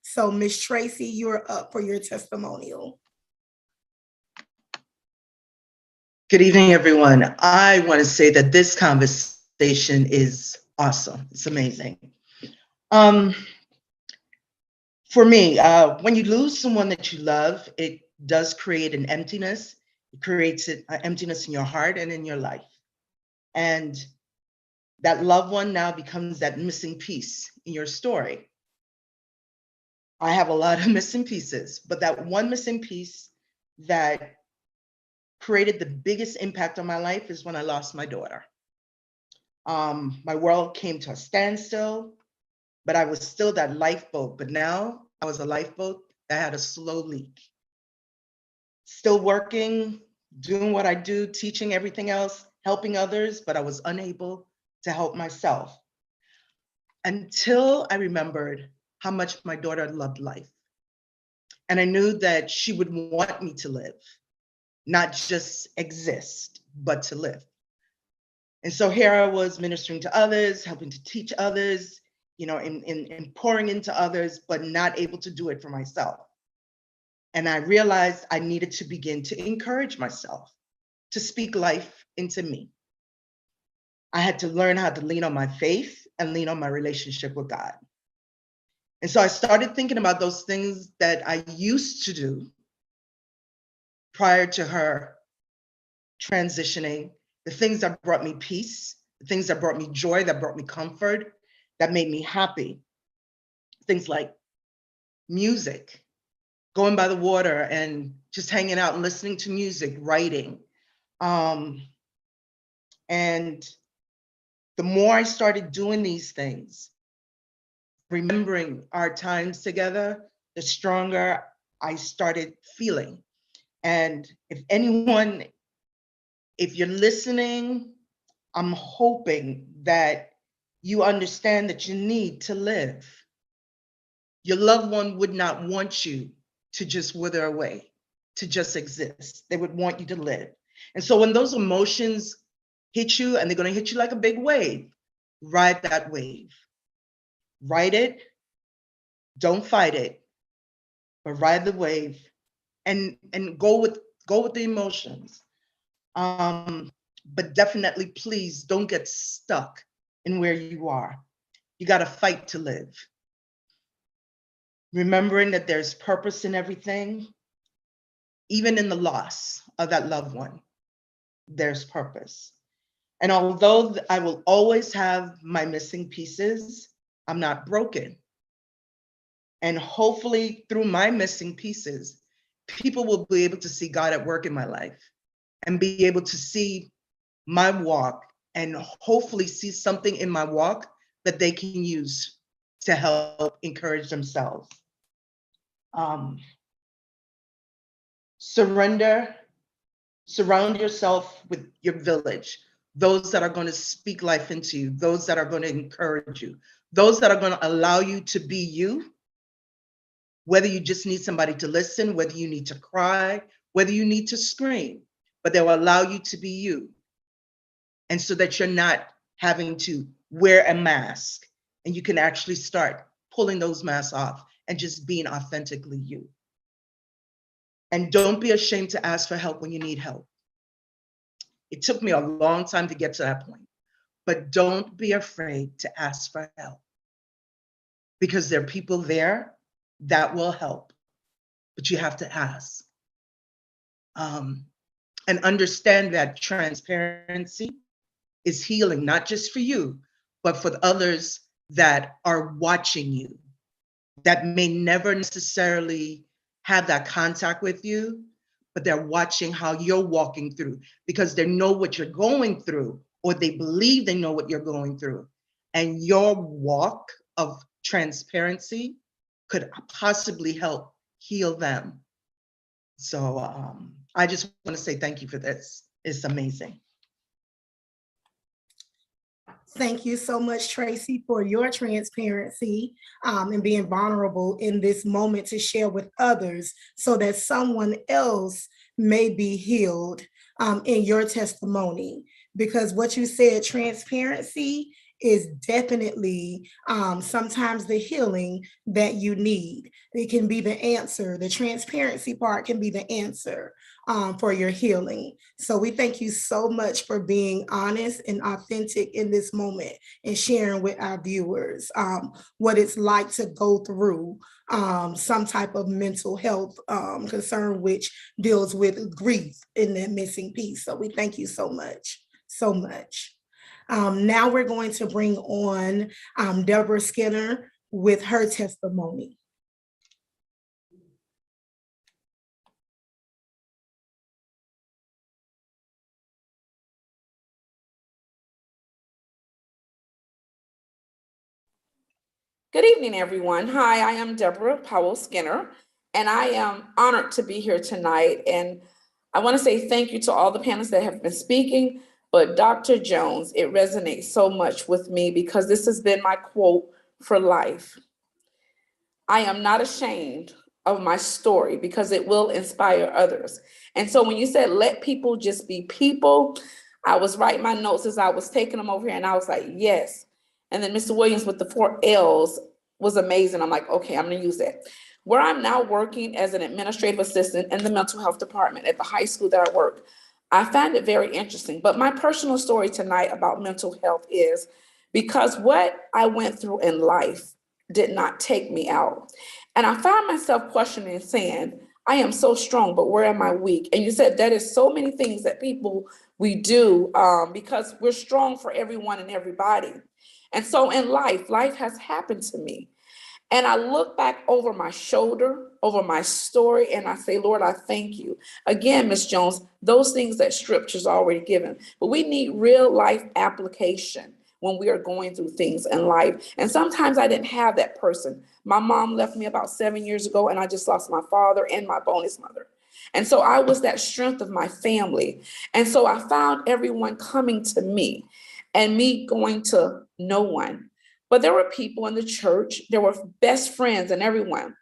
So Miss Tracy, you're up for your testimonial. Good evening, everyone. I want to say that this conversation is awesome. It's amazing. For me, when you lose someone that you love, it does create an emptiness. It creates an emptiness in your heart and in your life. And that loved one now becomes that missing piece in your story. I have a lot of missing pieces, but that one missing piece that created the biggest impact on my life is when I lost my daughter. My world came to a standstill, but I was still that lifeboat. But now I was a lifeboat that had a slow leak. Still working, doing what I do, teaching everything else, helping others, but I was unable to help myself until I remembered how much my daughter loved life. And I knew that she would want me to live, not just exist, but to live. And so here I was ministering to others, helping to teach others, you know, in pouring into others, but not able to do it for myself. And I realized I needed to begin to encourage myself, to speak life into me. I had to learn how to lean on my faith and lean on my relationship with God. And so I started thinking about those things that I used to do prior to her transitioning, the things that brought me peace, the things that brought me joy, that brought me comfort, that made me happy. Things like music, going by the water and just hanging out and listening to music, writing. And the more I started doing these things, remembering our times together, the stronger I started feeling. And if you're listening, I'm hoping that you understand that you need to live. Your loved one would not want you to just wither away, to just exist. They would want you to live. And so when those emotions hit you, and they're going to hit you like a big wave, ride that wave. Ride it, don't fight it, but ride the wave and go with the emotions. But definitely, please don't get stuck in where you are. You got to fight to live. Remembering that there's purpose in everything, even in the loss of that loved one, there's purpose. And although I will always have my missing pieces, I'm not broken. And hopefully through my missing pieces, people will be able to see God at work in my life and be able to see my walk and hopefully see something in my walk that they can use to help encourage themselves. Surround yourself with your village, those that are going to speak life into you, those that are going to encourage you, those that are going to allow you to be you, whether you just need somebody to listen, whether you need to cry, whether you need to scream, but they will allow you to be you. And so that you're not having to wear a mask, and you can actually start pulling those masks off and just being authentically you. And don't be ashamed to ask for help when you need help. It took me a long time to get to that point, but don't be afraid to ask for help, because there are people there that will help, but you have to ask. And understand that transparency is healing, not just for you, but for the others that are watching you, that may never necessarily have that contact with you, but they're watching how you're walking through, because they know what you're going through, or they believe they know what you're going through. And your walk of transparency could possibly help heal them. So I just want to say thank you for this. It's amazing. Thank you so much, Tracy, for your transparency and being vulnerable in this moment to share with others so that someone else may be healed in your testimony, because what you said, transparency is definitely sometimes the healing that you need. It can be the answer. The transparency part can be the answer for your healing. So we thank you so much for being honest and authentic in this moment and sharing with our viewers what it's like to go through some type of mental health concern, which deals with grief in that missing piece. So we thank you so much, so much. Now we're going to bring on Deborah Skinner with her testimony. Good evening, everyone. Hi, I am Deborah Powell Skinner, and I am honored to be here tonight. And I want to say thank you to all the panelists that have been speaking, but Dr. Jones, it resonates so much with me because this has been my quote for life. I am not ashamed of my story because it will inspire others. And so when you said, let people just be people, I was writing my notes as I was taking them over here, and I was like, yes. And then Mr. Williams with the 4 L's was amazing. I'm like, okay, I'm gonna use that. Where I'm now working as an administrative assistant in the mental health department at the high school that I work, I find it very interesting. But my personal story tonight about mental health is because what I went through in life did not take me out. And I found myself questioning and saying, I am so strong, but where am I weak? And you said that is so many things that we do because we're strong for everyone and everybody. And so in life has happened to me. And I look back over my shoulder, over my story, and I say, Lord, I thank you. Again, Ms. Jones, those things that Scripture's already given, but we need real life application when we are going through things in life. And sometimes I didn't have that person. My mom left me about 7 years ago, and I just lost my father and my bonus mother. And so I was that strength of my family. And so I found everyone coming to me and me going to no one. But there were people in the church, there were best friends and everyone.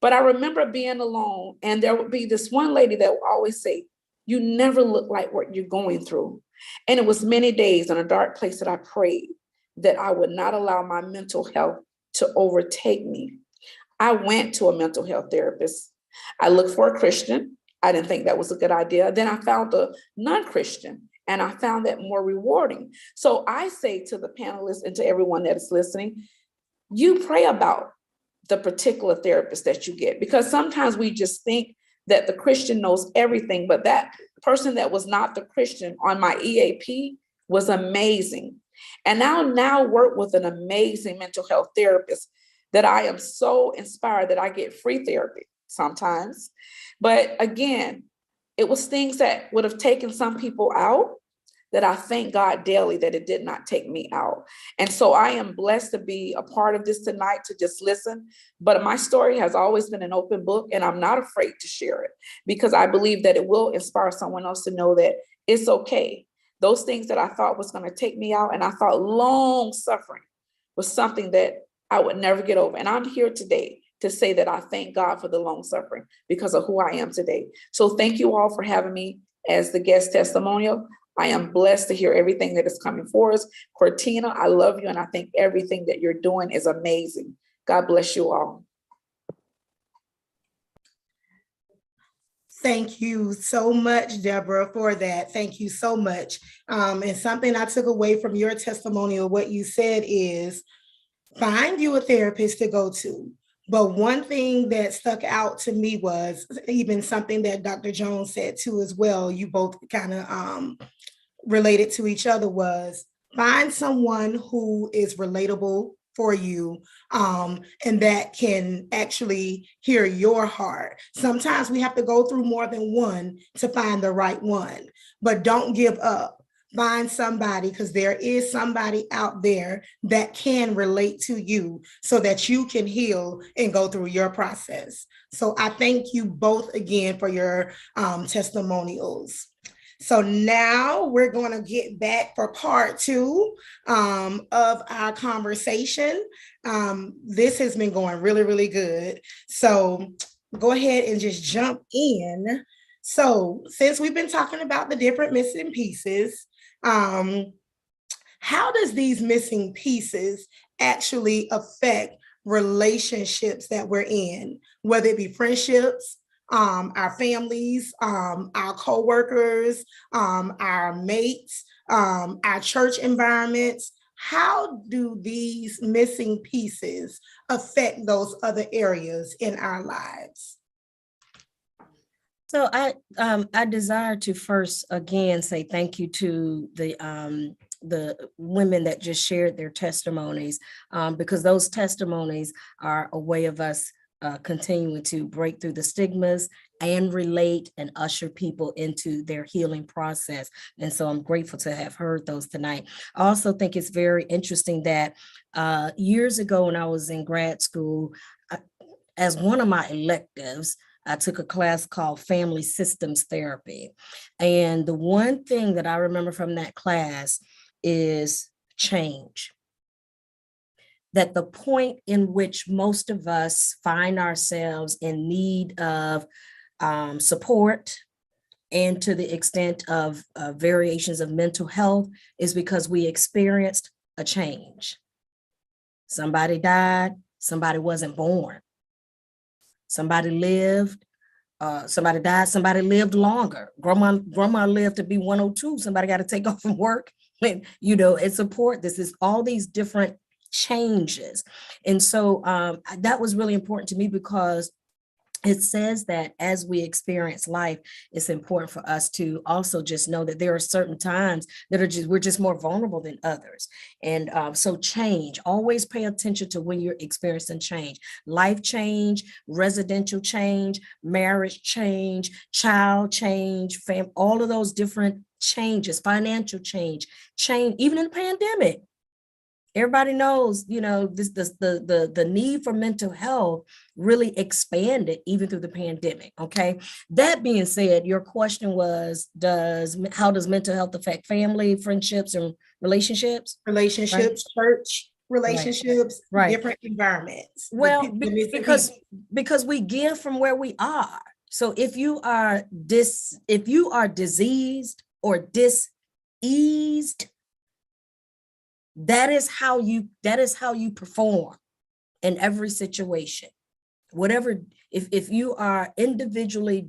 But I remember being alone, and there would be this one lady that would always say, you never look like what you're going through. And it was many days in a dark place that I prayed that I would not allow my mental health to overtake me. I went to a mental health therapist. I looked for a Christian. I didn't think that was a good idea. Then I found a non-Christian, and I found that more rewarding. So I say to the panelists and to everyone that is listening, you pray about the particular therapist that you get, because sometimes we just think that the Christian knows everything, but that person that was not the Christian on my EAP was amazing. And I now work with an amazing mental health therapist that I am so inspired that I get free therapy sometimes. But again, it was things that would have taken some people out that I thank God daily that it did not take me out. And so I am blessed to be a part of this tonight, to just listen. But my story has always been an open book, and I'm not afraid to share it because I believe that it will inspire someone else to know that it's okay. Those things that I thought was going to take me out, and I thought long suffering was something that I would never get over. And I'm here today to say that I thank God for the long suffering because of who I am today. So thank you all for having me as the guest testimonial. I am blessed to hear everything that is coming for us. Cortina, I love you, and I think everything that you're doing is amazing. God bless you all. Thank you so much, Deborah, for that. Thank you so much. And something I took away from your testimonial, what you said is, find you a therapist to go to. But one thing that stuck out to me was even something that Dr. Jones said too as well. You both kind of related to each other, was find someone who is relatable for you and that can actually hear your heart. Sometimes we have to go through more than one to find the right one, but don't give up. Find somebody, because there is somebody out there that can relate to you so that you can heal and go through your process. So I thank you both again for your testimonials. So now we're going to get back for part 2 of our conversation. This has been going really, really good. So go ahead and just jump in So since we've been talking about the different missing pieces, how does these missing pieces actually affect relationships that we're in, whether it be friendships, our families, our coworkers, our mates, our church environments? How do these missing pieces affect those other areas in our lives? So I desire to first again say thank you to the women that just shared their testimonies, because those testimonies are a way of us continuing to break through the stigmas and relate and usher people into their healing process. And so I'm grateful to have heard those tonight. I also think it's very interesting that years ago when I was in grad school, as one of my electives, I took a class called Family Systems Therapy. And the one thing that I remember from that class is change. That the point in which most of us find ourselves in need of support, and to the extent of variations of mental health, is because we experienced a change. Somebody died, somebody wasn't born. Somebody lived, somebody died, somebody lived longer. Grandma lived to be 102, somebody got to take off from work, and support. This is all these different changes. And so that was really important to me, because it says that as we experience life, it's important for us to also just know that there are certain times that we're just more vulnerable than others. And so change, always pay attention to when you're experiencing change, life change, residential change, marriage change, child change, all of those different changes, financial change, even in the pandemic. Everybody knows, the need for mental health really expanded even through the pandemic. Okay. That being said, your question was, how does mental health affect family, friendships, and relationships? Relationships, church relationships, Right. different environments. Well, because we give from where we are. So if you are diseased or diseased, that is how you perform in every situation. Whatever, if you are individually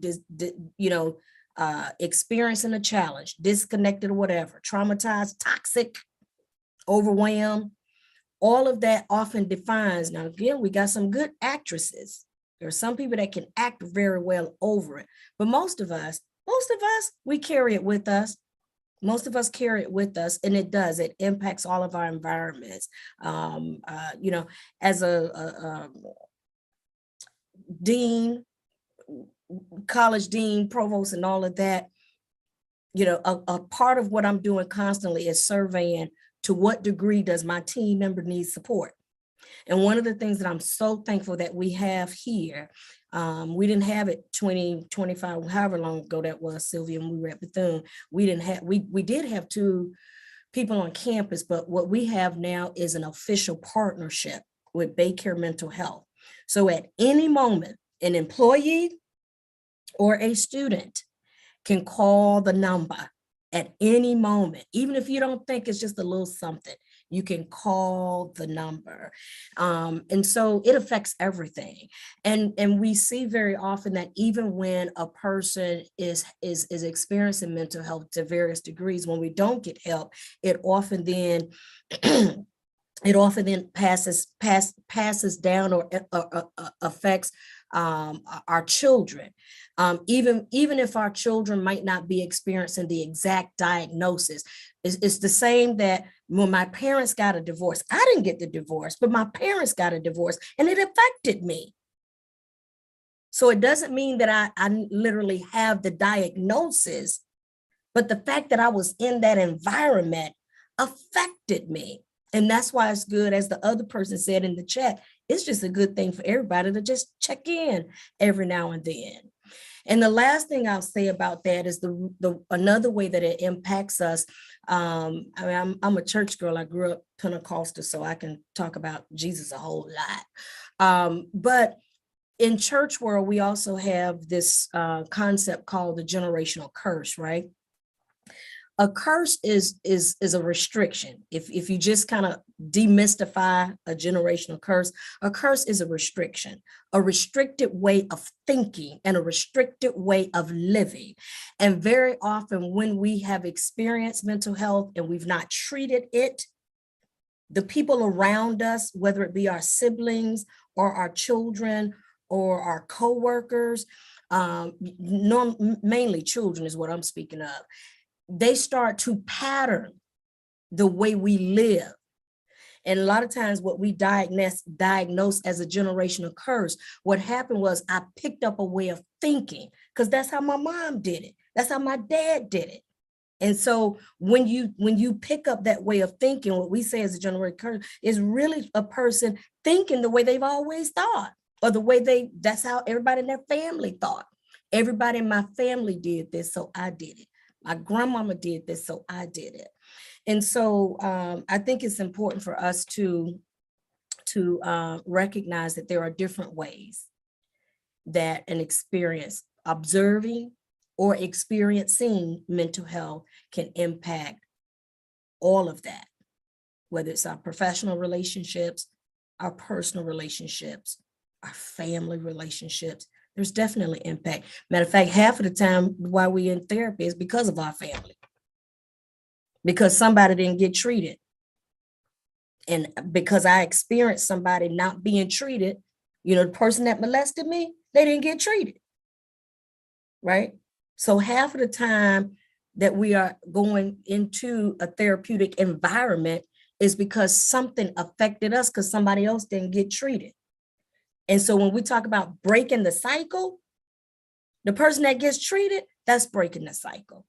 experiencing a challenge, disconnected or whatever, traumatized, toxic, overwhelmed, all of that often defines. Now again, we got some good actresses. There are some people that can act very well over it, but most of us, we carry it with us. Most of us carry it with us, and it impacts all of our environments. As a dean, college dean, provost, and all of that, a part of what I'm doing constantly is surveying to what degree does my team member need support. And one of the things that I'm so thankful that we have here, we didn't have it 20, 25, however long ago that was, Sylvia, when we were at Bethune. We did have 2 people on campus, but what we have now is an official partnership with Baycare Mental Health. So at any moment, an employee or a student can call the number at any moment, even if you don't think it's just a little something. You can call the number. And so it affects everything. And we see very often that even when a person is experiencing mental health to various degrees, when we don't get help, it often then passes down or affects our children. Even if our children might not be experiencing the exact diagnosis, it's the same that when my parents got a divorce, I didn't get the divorce, but my parents got a divorce and it affected me. So it doesn't mean that I literally have the diagnosis, but the fact that I was in that environment affected me. And that's why it's good, as the other person said in the chat, it's just a good thing for everybody to just check in every now and then. And the last thing I'll say about that is another way that it impacts us. I'm a church girl. I grew up Pentecostal, so I can talk about Jesus a whole lot. But In church world, we also have this concept called the generational curse, right? A curse is a restriction. If you just kind of demystify a generational curse, a curse is a restriction, a restricted way of thinking and a restricted way of living. And very often when we have experienced mental health and we've not treated it, the people around us, whether it be our siblings or our children or our coworkers, mainly children is what I'm speaking of, they start to pattern the way we live. And a lot of times what we diagnose as a generational curse, what happened was I picked up a way of thinking because that's how my mom did it. That's how my dad did it. And so when you pick up that way of thinking, what we say as a generational curse is really a person thinking the way they've always thought, or the way that's how everybody in their family thought. Everybody in my family did this, so I did it. My grandmama did this, so I did it. And so I think it's important for us to recognize that there are different ways that an experience observing or experiencing mental health can impact all of that, whether it's our professional relationships, our personal relationships, our family relationships. There's definitely impact. Matter of fact, half of the time why we're in therapy is because of our family, because somebody didn't get treated. And because I experienced somebody not being treated, the person that molested me, they didn't get treated, right? So half of the time that we are going into a therapeutic environment is because something affected us because somebody else didn't get treated. And so when we talk about breaking the cycle, the person that gets treated, that's breaking the cycle.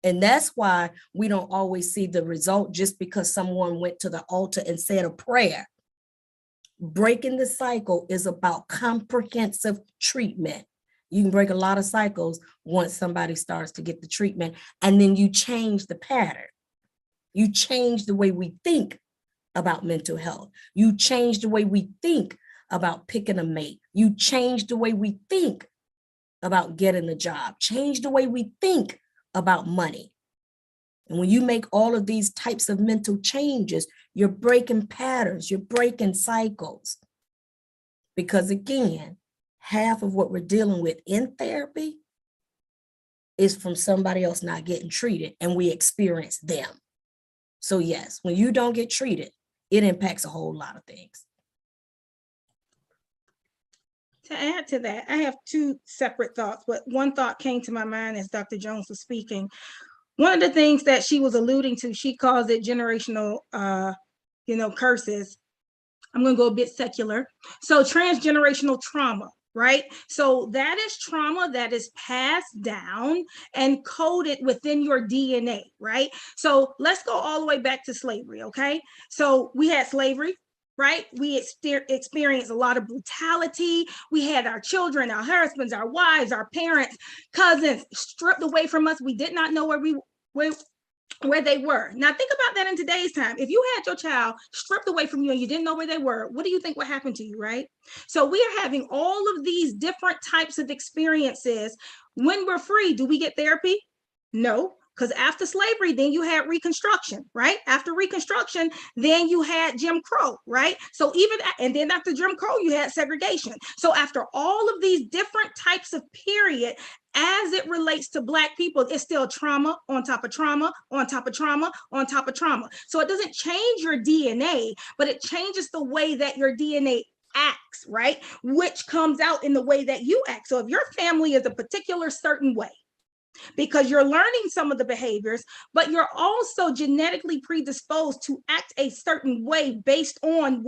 And that's why we don't always see the result just because someone went to the altar and said a prayer. Breaking the cycle is about comprehensive treatment. You can break a lot of cycles once somebody starts to get the treatment, and then you change the pattern. You change the way we think about mental health. You change the way we think about picking a mate. You change the way we think about getting a job. Change the way we think about money. And when you make all of these types of mental changes, you're breaking patterns, you're breaking cycles. Because again, half of what we're dealing with in therapy is from somebody else not getting treated, and we experience them. So yes, when you don't get treated, it impacts a whole lot of things. To add to that, I have two separate thoughts, but one thought came to my mind as Dr. Jones was speaking. One of the things that she was alluding to, she calls it generational, curses. I'm going to go a bit secular. So transgenerational trauma, right? So that is trauma that is passed down and coded within your DNA, right? So let's go all the way back to slavery, okay? So we had slavery, right? We experienced a lot of brutality. We had our children, our husbands, our wives, our parents, cousins stripped away from us. We did not know where they were. Now think about that in today's time. If you had your child stripped away from you and you didn't know where they were, what do you think would happen to you, right? So we are having all of these different types of experiences. When we're free, do we get therapy? No. Because after slavery, then you had Reconstruction, right? After Reconstruction, then you had Jim Crow, right? So and then after Jim Crow, you had segregation. So after all of these different types of period, as it relates to Black people, it's still trauma on top of trauma, on top of trauma, on top of trauma. So it doesn't change your DNA, but it changes the way that your DNA acts, right? Which comes out in the way that you act. So if your family is a particular certain way, because you're learning some of the behaviors, but you're also genetically predisposed to act a certain way based on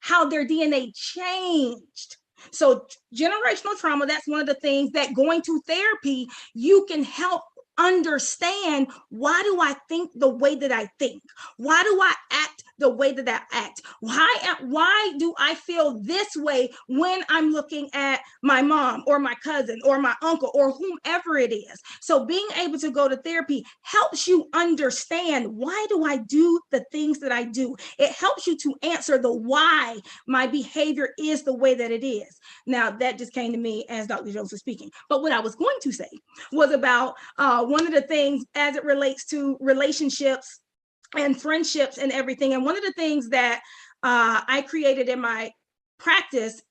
how their DNA changed. So generational trauma, that's one of the things that going to therapy, you can help understand, why do I think the way that I think? Why do I act the way that I act? Why do I feel this way when I'm looking at my mom or my cousin or my uncle or whomever it is? So being able to go to therapy helps you understand, why do I do the things that I do? It helps you to answer the why my behavior is the way that it is. Now, that just came to me as Dr. Jones was speaking. But what I was going to say was about one of the things as it relates to relationships and friendships and everything. And one of the things that I created in my practice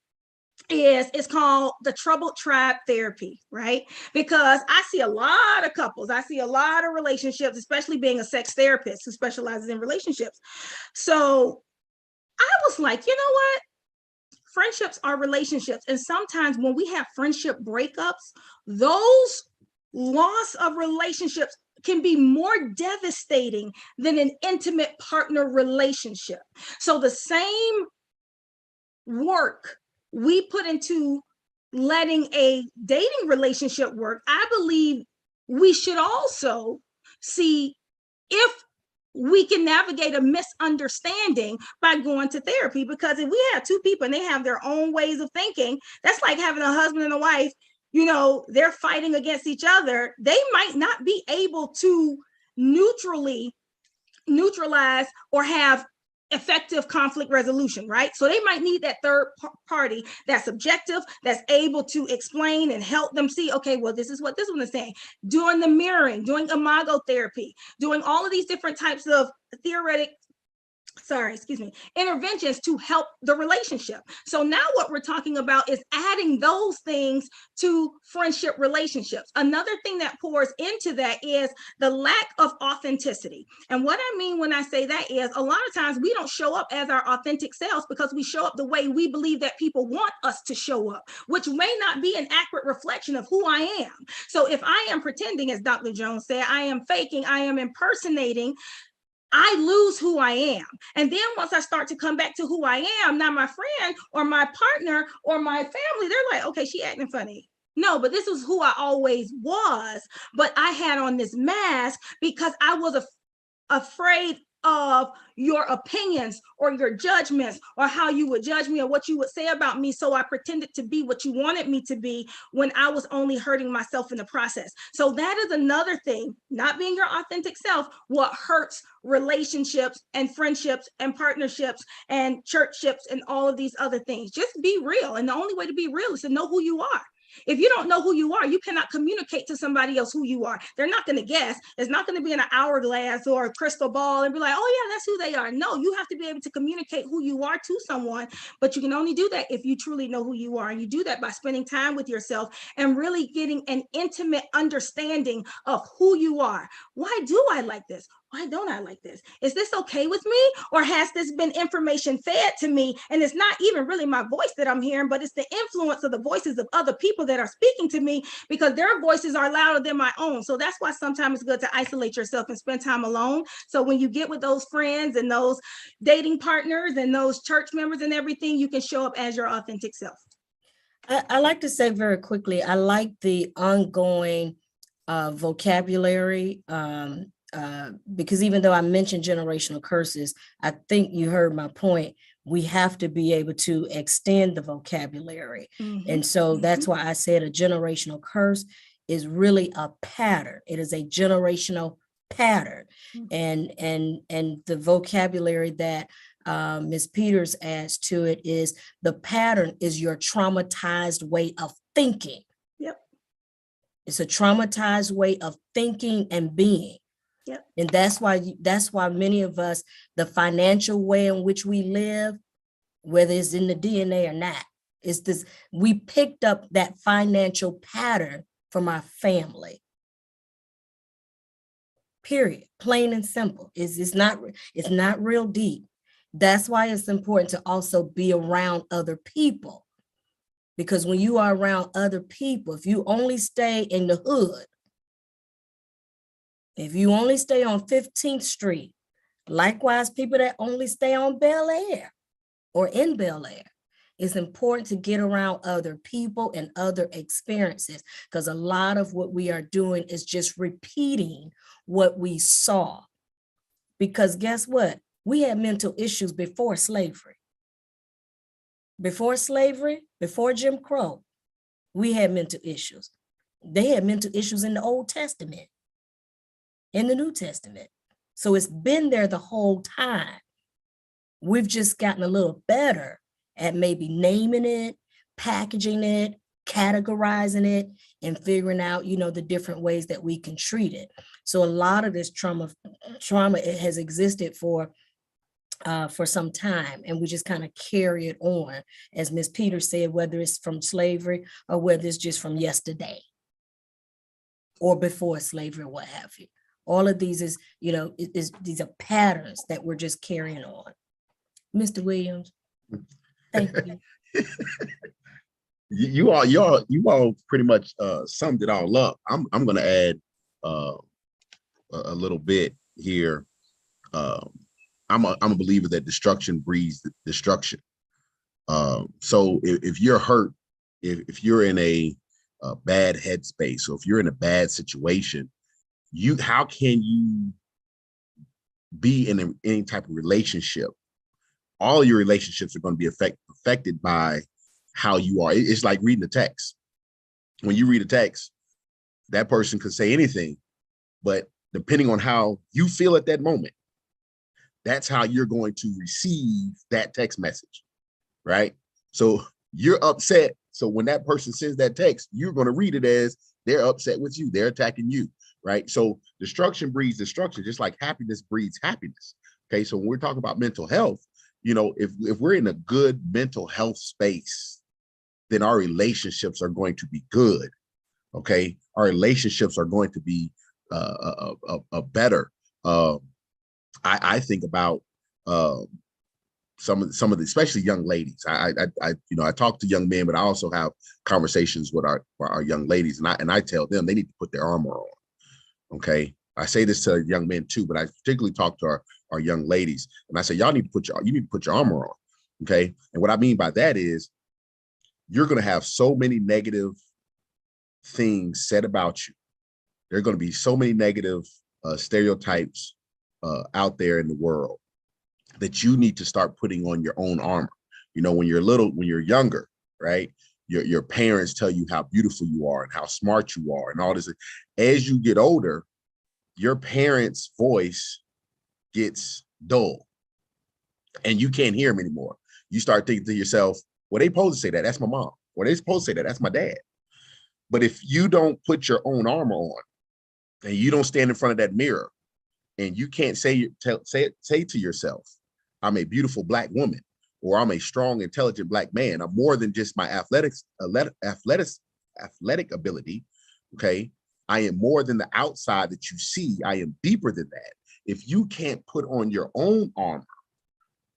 it's called the Troubled Tribe Therapy, right? Because I see a lot of couples, I see a lot of relationships, especially being a sex therapist who specializes in relationships. So I was like, you know what? Friendships are relationships. And sometimes when we have friendship breakups, those loss of relationships can be more devastating than an intimate partner relationship. So the same work we put into letting a dating relationship work, I believe we should also see if we can navigate a misunderstanding by going to therapy. Because if we have two people and they have their own ways of thinking, that's like having a husband and a wife, you know, they're fighting against each other. They might not be able to neutralize or have effective conflict resolution, right? So they might need that third party that's objective, that's able to explain and help them see, okay, well, this is what this one is saying. Doing the mirroring, doing imago therapy, doing all of these different types of interventions to help the relationship. So now what we're talking about is adding those things to friendship relationships. Another thing that pours into that is the lack of authenticity. And what I mean when I say that is a lot of times we don't show up as our authentic selves because we show up the way we believe that people want us to show up, which may not be an accurate reflection of who I am. So if I am pretending, as Dr. Jones said, I am faking, I am impersonating, I lose who I am. And then once I start to come back to who I am, now my friend or my partner or my family, they're like, okay, she acting funny. No, but this is who I always was. But I had on this mask because I was afraid of your opinions or your judgments or how you would judge me or what you would say about me. So I pretended to be what you wanted me to be when I was only hurting myself in the process. So that is another thing, not being your authentic self, what hurts relationships and friendships and partnerships and churchships and all of these other things. Just be real. And the only way to be real is to know who you are. If you don't know who you are, you cannot communicate to somebody else who you are. They're not going to guess. It's not going to be in an hourglass or a crystal ball and be like, oh yeah, that's who they are. No, you have to be able to communicate who you are to someone, but you can only do that if you truly know who you are. And you do that by spending time with yourself and really getting an intimate understanding of who you are. Why do I like this? Why don't I like this? Is this okay with me? Or has this been information fed to me? And it's not even really my voice that I'm hearing, but it's the influence of the voices of other people that are speaking to me because their voices are louder than my own. So that's why sometimes it's good to isolate yourself and spend time alone. So when you get with those friends and those dating partners and those church members and everything, you can show up as your authentic self. I like to say very quickly, I like the ongoing vocabulary, because even though I mentioned generational curses, I think you heard my point. We have to be able to extend the vocabulary. And so that's why I said a generational curse is really a pattern. It is a generational pattern. And the vocabulary that Ms. Peters adds to it is the pattern is your traumatized way of thinking. Yep. It's a traumatized way of thinking and being. Yep. And that's why many of us, the financial way in which we live, whether it's in the DNA or not, is this, we picked up that financial pattern from our family. Period. Plain and simple. It's not real deep. That's why it's important to also be around other people. Because when you are around other people, if you only stay in the hood, if you only stay on 15th Street, likewise, people that only stay on Bel Air or in Bel Air, it's important to get around other people and other experiences, because a lot of what we are doing is just repeating what we saw. Because guess what? We had mental issues before slavery. Before slavery, before Jim Crow, we had mental issues. They had mental issues in the Old Testament, in the New Testament. So it's been there the whole time. We've just gotten a little better at maybe naming it, packaging it, categorizing it, and figuring out, the different ways that we can treat it. So a lot of this trauma it has existed for some time, and we just kind of carry it on, as Ms. Peters said, whether it's from slavery or whether it's just from yesterday or before slavery or what have you. All of these is, these are patterns that we're just carrying on. Mr. Williams, thank you. You all pretty much summed it all up. I'm going to add a little bit here. I'm a believer that destruction breeds destruction. So if you're hurt, if you're in a bad headspace, or if you're in a bad situation, how can you be in any type of relationship? All your relationships are going to be affected by how you are. It's like reading a text. When you read a text, that person could say anything, but depending on how you feel at that moment, that's how you're going to receive that text message, right? So you're upset. So when that person sends that text, you're going to read it as they're upset with you. They're attacking you, right? So destruction breeds destruction, just like happiness breeds happiness. Okay, so when we're talking about mental health, if we're in a good mental health space, then our relationships are going to be good. Okay, our relationships are going to be better. I think about some of the, especially young ladies. I talk to young men, but I also have conversations with our young ladies, and I tell them they need to put their armor on. Okay, I say this to young men too, but I particularly talk to our young ladies, and I say, you need to put your armor on. Okay, and what I mean by that is you're going to have so many negative things said about you. There are going to be so many negative stereotypes out there in the world that you need to start putting on your own armor. When you're younger, right? Your parents tell you how beautiful you are and how smart you are and all this. As you get older, your parents' voice gets dull and you can't hear them anymore. You start thinking to yourself, well, they supposed to say that, that's my mom. Or they supposed to say that, that's my dad. But if you don't put your own armor on and you don't stand in front of that mirror and you can't say to yourself, I'm a beautiful Black woman, or I'm a strong, intelligent Black man. I'm more than just my athletic ability. Okay. I am more than the outside that you see. I am deeper than that. If you can't put on your own armor,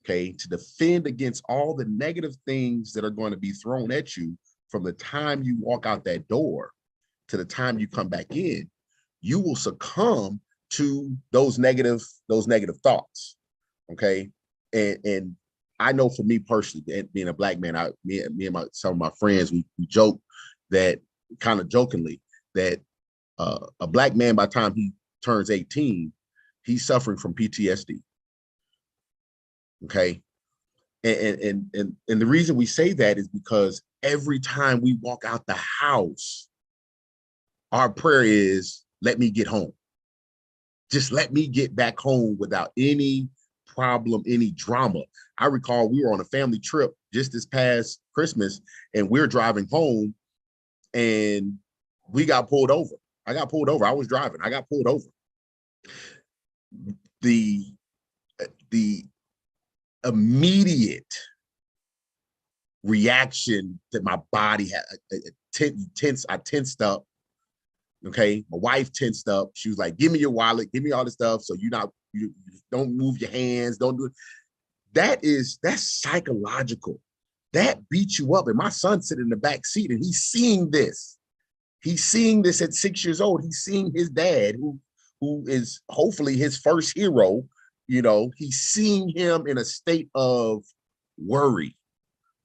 okay, to defend against all the negative things that are going to be thrown at you from the time you walk out that door to the time you come back in, you will succumb to those negative thoughts. Okay. And I know for me personally, being a Black man, me and some of my friends, we joke that, kind of jokingly, that a Black man, by the time he turns 18, he's suffering from PTSD. Okay. And the reason we say that is because every time we walk out the house, our prayer is, let me get home. Just let me get back home without any problem, any drama. I recall we were on a family trip just this past Christmas, and we're driving home and we got pulled over. I got pulled over. I was driving. I got pulled over. The immediate reaction that my body had, I tensed up. Okay, my wife tensed up. She was like, give me your wallet, give me all this stuff, so you don't move your hands, don't do it. That's psychological. That beats you up. And my son sitting in the back seat and he's seeing this. He's seeing this at 6 years old. He's seeing his dad, who is hopefully his first hero. He's seeing him in a state of worry,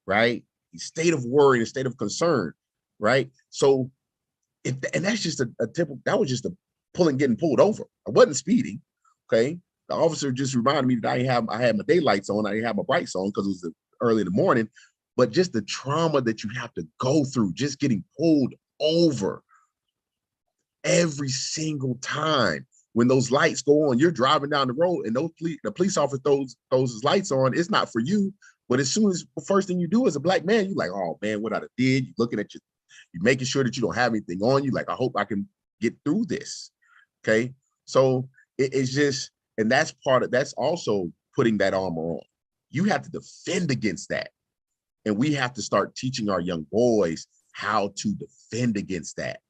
right? A state of worry, a state of concern, right? So, and that's just that was just getting pulled over. I wasn't speeding, okay? The officer just reminded me that I had my daylights on. I didn't have my brights on because it was early in the morning. But just the trauma that you have to go through, just getting pulled over every single time. When those lights go on, you're driving down the road and the police officer throws his lights on. It's not for you. But as soon as the first thing you do as a black man, you're like, oh man, what I did. You're looking at you're making sure that you don't have anything on you. Like, I hope I can get through this. Okay. So it's just, and that's also putting that armor on. You have to defend against that. And we have to start teaching our young boys how to defend against that.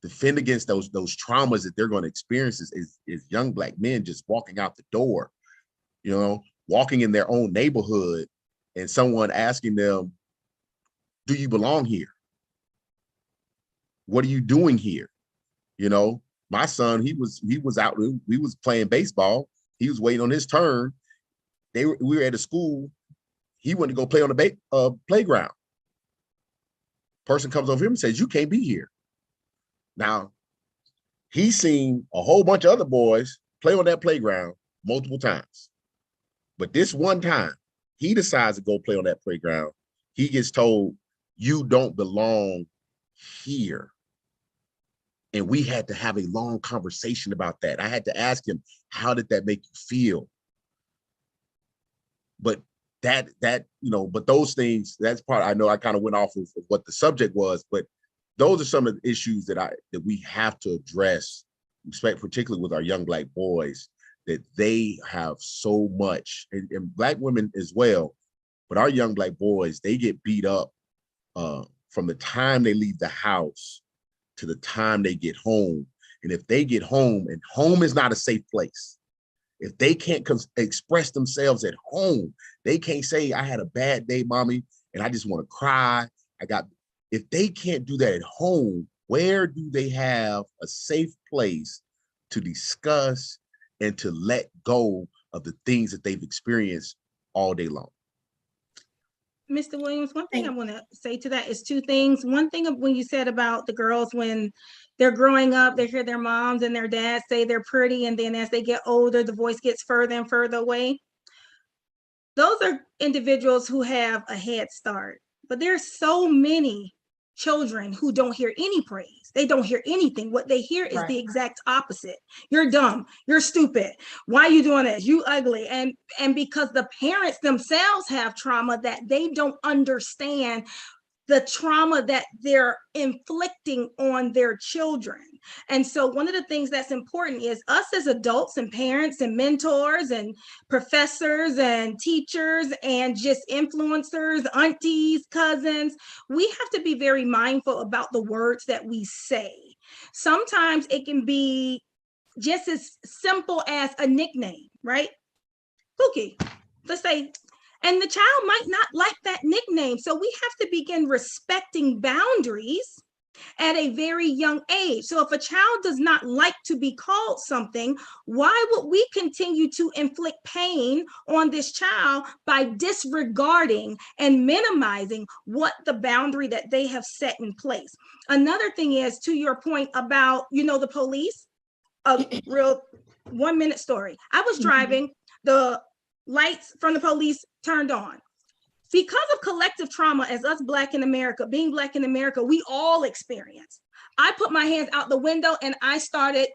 Defend against those traumas that they're going to experience as young black men just walking out the door, walking in their own neighborhood and someone asking them, do you belong here? What are you doing here? My son, he was out, we was playing baseball. He was waiting on his turn. We were at a school. He went to go play on the playground. Person comes over him and says, you can't be here. Now, he's seen a whole bunch of other boys play on that playground multiple times. But this one time, he decides to go play on that playground. He gets told, you don't belong here. And we had to have a long conversation about that. I had to ask him, how did that make you feel? But but those things, that's part, I know I kind of went off of what the subject was, but those are some of the issues that we have to address, particularly with our young black boys, that they have so much, and black women as well, but our young black boys, they get beat up from the time they leave the house to the time they get home. And if they get home, and home is not a safe place, if they can't express themselves at home, they can't say, I had a bad day, mommy, and I just want to cry. If they can't do that at home, where do they have a safe place to discuss and to let go of the things that they've experienced all day long? Mr. Williams, one thing I want to say to that is two things. One thing when you said about the girls, when they're growing up, they hear their moms and their dads say they're pretty, and then as they get older, the voice gets further and further away. Those are individuals who have a head start, but there's so many children who don't hear any praise. They don't hear anything. What they hear is the exact opposite. You're dumb. You're stupid. Why are you doing this? You ugly. And because the parents themselves have trauma that they don't understand the trauma that they're inflicting on their children. And so one of the things that's important is us as adults and parents and mentors and professors and teachers and just influencers, aunties, cousins, we have to be very mindful about the words that we say. Sometimes it can be just as simple as a nickname, right? Pookie, let's say. And the child might not like that nickname. So we have to begin respecting boundaries at a very young age. So if a child does not like to be called something, why would we continue to inflict pain on this child by disregarding and minimizing what the boundary that they have set in place? Another thing is, to your point about, the police, a real 1 minute story. I was driving, the lights from the police turned on. Because of collective trauma, as us Black in America, being Black in America, we all experience. I put my hands out the window and I started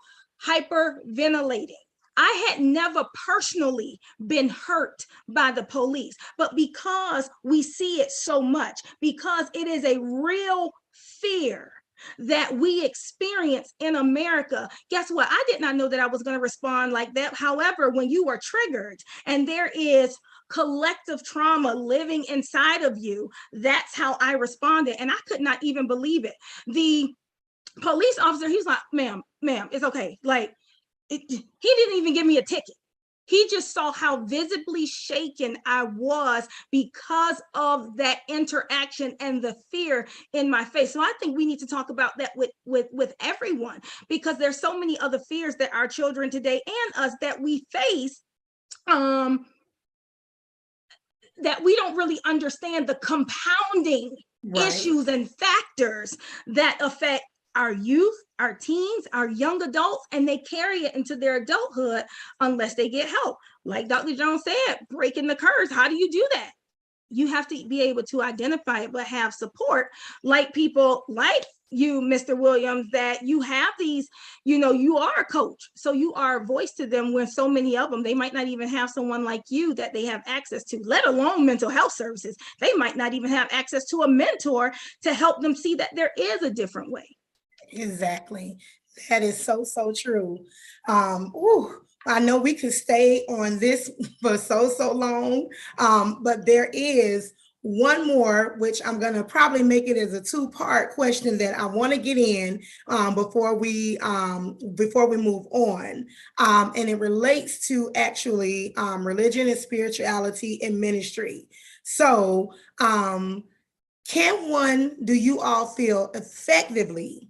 hyperventilating. I had never personally been hurt by the police, but because we see it so much, because it is a real fear that we experience in America, guess what? I did not know that I was going to respond like that. However, when you are triggered and there is collective trauma living inside of you, that's how I responded. And I could not even believe it. The police officer, he's like, ma'am, it's okay. Like, he didn't even give me a ticket. He just saw how visibly shaken I was because of that interaction and the fear in my face. So I think we need to talk about that with everyone, because there's so many other fears that our children today and us that we face, that we don't really understand the compounding issues and factors that affect our youth, our teens, our young adults, and they carry it into their adulthood unless they get help. Like Dr. Jones said, breaking the curse. How do you do that? You have to be able to identify it, but have support, like people like you, Mr. Williams, that you have these, you are a coach. So you are a voice to them, when so many of them, they might not even have someone like you that they have access to, let alone mental health services. They might not even have access to a mentor to help them see that there is a different way. Exactly. That is so, so true. I know we could stay on this for so, so long, but there is one more, which I'm going to probably make it as a two-part question that I want to get in before we move on. And it relates to actually religion and spirituality and ministry. So do you all feel effectively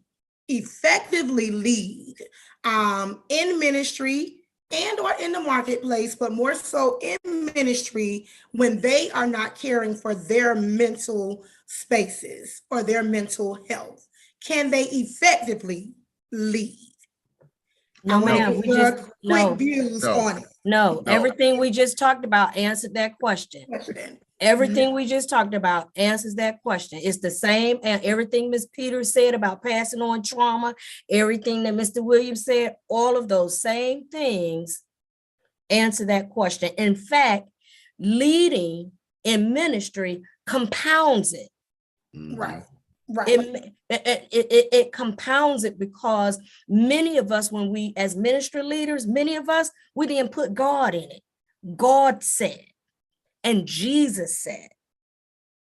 lead in ministry and or in the marketplace, but more so in ministry, when they are not caring for their mental spaces or their mental health? Can they effectively lead? No, ma'am. Quick views No. on it. No, No. everything we just talked about answered that question. Everything we just talked about answers that question. It's the same, and everything Ms. Peters said about passing on trauma, everything that Mr. Williams said, all of those same things answer that question. In fact, leading in ministry compounds it. Right. It compounds it, because many of us, when we, as ministry leaders, we didn't put God in it. God said, and Jesus said.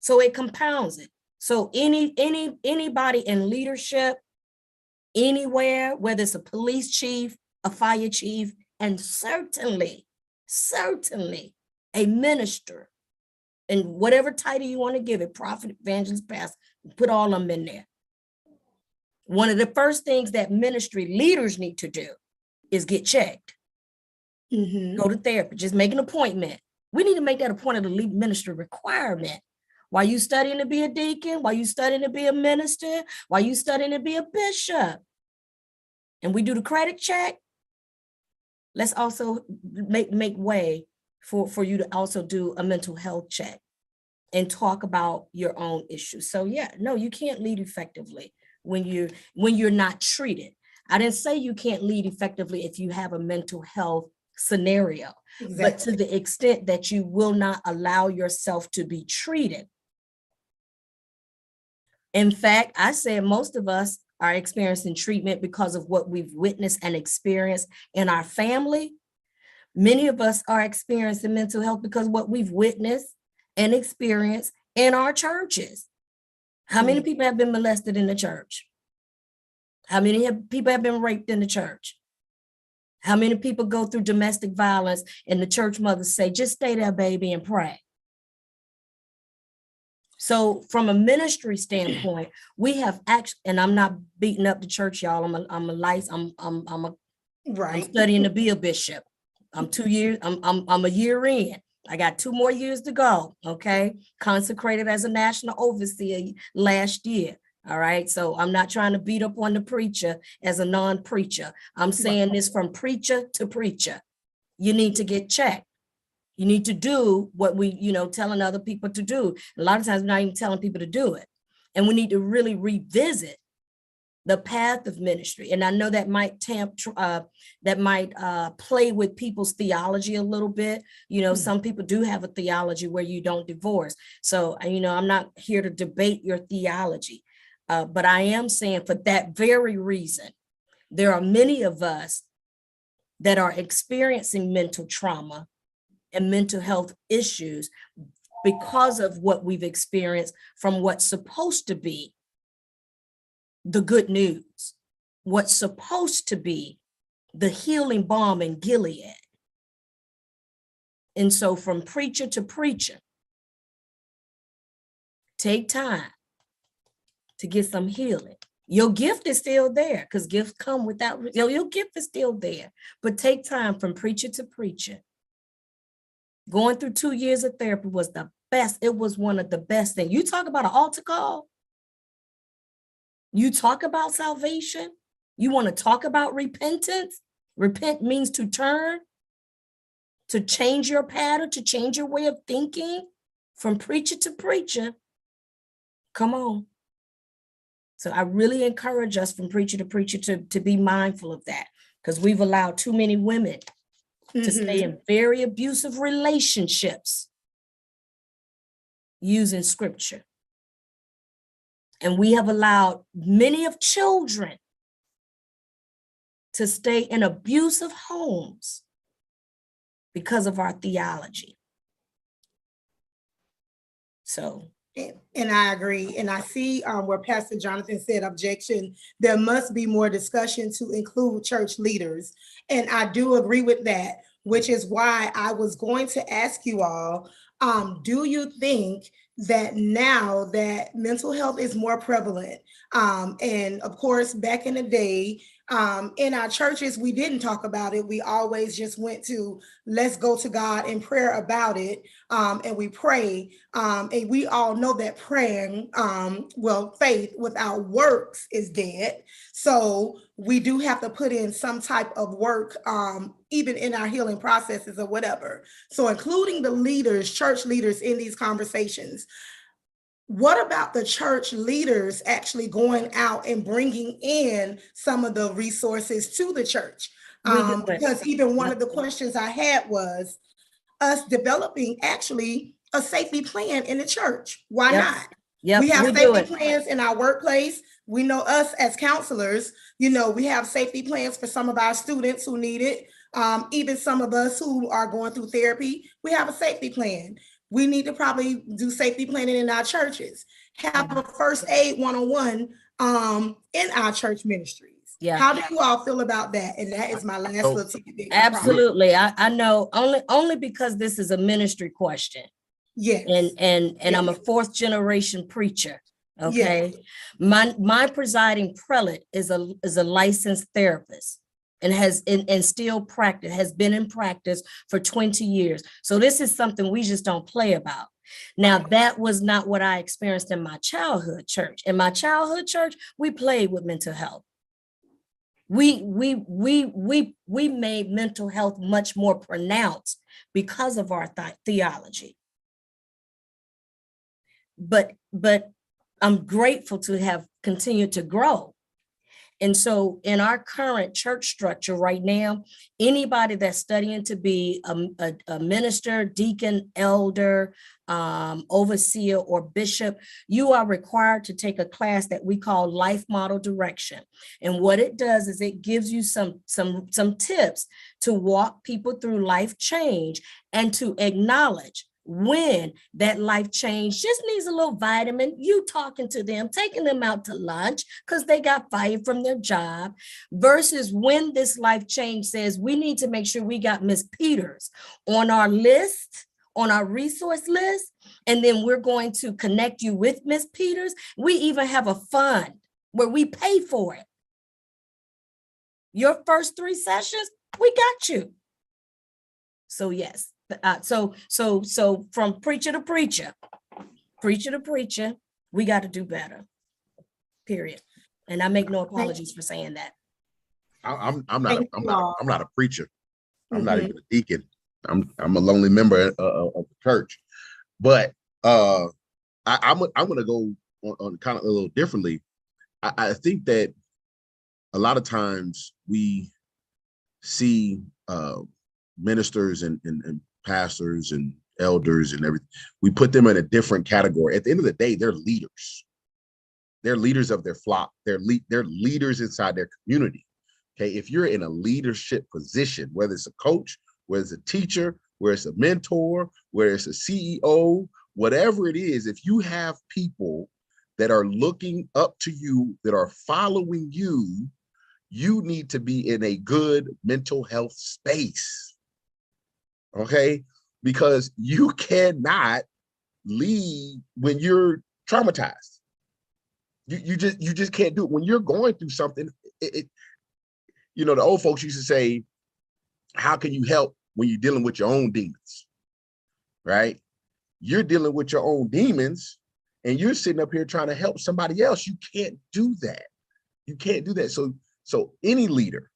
So it compounds it. So anybody in leadership, anywhere, whether it's a police chief, a fire chief, and certainly a minister, and whatever title you want to give it, prophet, evangelist, pastor, put all of them in there. One of the first things that ministry leaders need to do is get checked. Go to therapy, just make an appointment. We need to make that a point of the lead ministry requirement. While you studying to be a deacon, while you studying to be a minister, while you studying to be a bishop, and we do the credit check, let's also make way for you to also do a mental health check and talk about your own issues. So yeah, no, you can't lead effectively when you're not treated. I didn't say you can't lead effectively if you have a mental health scenario, but to the extent that you will not allow yourself to be treated. In fact, I said most of us are experiencing treatment because of what we've witnessed and experienced in our family. Many of us are experiencing mental health because of what we've witnessed and experienced in our churches. How many people have been molested in the church? How many people have been raped in the church? How many people go through domestic violence and the church mothers say, just stay there, baby, and pray? So from a ministry standpoint, we have actually, and I'm not beating up the church, y'all. I'm studying to be a bishop. I'm a year in. I got 2 more years to go. Okay. Consecrated as a national overseer last year. All right. So I'm not trying to beat up on the preacher as a non-preacher. I'm saying this from preacher to preacher. You need to get checked. You need to do what we, telling other people to do. A lot of times we're not even telling people to do it. And we need to really revisit the path of ministry. And I know that might play with people's theology a little bit. Some people do have a theology where you don't divorce. So, I'm not here to debate your theology, but I am saying for that very reason, there are many of us that are experiencing mental trauma and mental health issues because of what we've experienced from what's supposed to be the good news, what's supposed to be the healing balm in Gilead. And so from preacher to preacher, take time to get some healing. Your gift is still there, because gifts come without, your gift is still there, but take time from preacher to preacher. Going through 2 years of therapy was the best. It was one of the best things. You talk about an altar call. You talk about salvation. You want to talk about repentance. Repent means to turn, to change your pattern, to change your way of thinking from preacher to preacher. Come on. So I really encourage us from preacher to preacher to be mindful of that, because we've allowed too many women to stay in very abusive relationships using scripture. And we have allowed many of children to stay in abusive homes because of our theology. So. And I agree. And I see where Pastor Jonathan said objection. There must be more discussion to include church leaders. And I do agree with that, which is why I was going to ask you all, do you think that now that mental health is more prevalent, and of course, back in the day, in our churches, we didn't talk about it. We always just went to, let's go to God in prayer about it. And we pray. And we all know that praying, faith without works is dead. So we do have to put in some type of work, even in our healing processes or whatever. So including the leaders, church leaders in these conversations. What about the church leaders actually going out and bringing in some of the resources to the church? Because even one of the questions I had was us developing actually a safety plan in the church. Why not? Yep, we have safety plans in our workplace. We know us as counselors, we have safety plans for some of our students who need it. Even some of us who are going through therapy, we have a safety plan. We need to probably do safety planning in our churches, have a first aid 101 in our church ministries. Yeah. How do you all feel about that? And that is my last little tidbit. Absolutely. I know only because this is a ministry question. Yes. And I'm a fourth generation preacher. Okay. Yes. My presiding prelate is a licensed therapist. And has still has been in practice for 20 years. So this is something we just don't play about. Now, that was not what I experienced in my childhood church. In my childhood church, we played with mental health. We made mental health much more pronounced because of our theology. But I'm grateful to have continued to grow. And so in our current church structure right now, anybody that's studying to be a minister, deacon, elder, overseer, or bishop, you are required to take a class that we call Life Model Direction. And what it does is it gives you some tips to walk people through life change and to acknowledge when that life change just needs a little vitamin, you talking to them, taking them out to lunch because they got fired from their job, versus when this life change says we need to make sure we got Miss Peters on our list, on our resource list, and then we're going to connect you with Miss Peters. We even have a fund where we pay for it. Your first 3 sessions, we got you. So yes. So from preacher to preacher, we got to do better, period. And I make no apologies for saying that. I'm not a preacher. I'm not even a deacon. I'm a lonely member of the church. But I'm going to go on kind of a little differently. I think that a lot of times we see ministers and pastors and elders and everything, we put them in a different category. At the end of the day, they're leaders. They're leaders of their flock. They're leaders inside their community. Okay, if you're in a leadership position, whether it's a coach, whether it's a teacher, whether it's a mentor, whether it's a CEO, whatever it is, if you have people that are looking up to you, that are following you, you need to be in a good mental health space. Okay, because you cannot lead when you're traumatized. You just can't do it when you're going through something. The old folks used to say, how can you help when you're dealing with your own demons? Right? You're dealing with your own demons, and you're sitting up here trying to help somebody else. You can't do that. You can't do that. So any leader,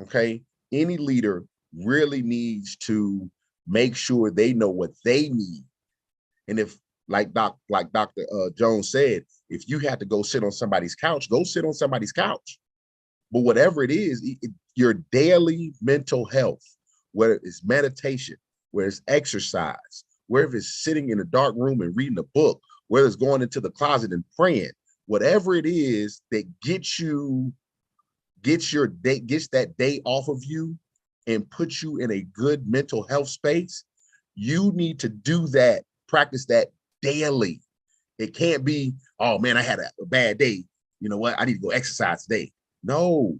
okay, any leader really needs to make sure they know what they need. And if, like Dr. Jones said, if you have to go sit on somebody's couch, go sit on somebody's couch. But whatever it is, your daily mental health, whether it's meditation, whether it's exercise, whether it's sitting in a dark room and reading a book, whether it's going into the closet and praying, whatever it is that gets that day off of you and puts you in a good mental health space, you need to do that, practice that daily. It can't be, oh man, I had a bad day. You know what? I need to go exercise today. No,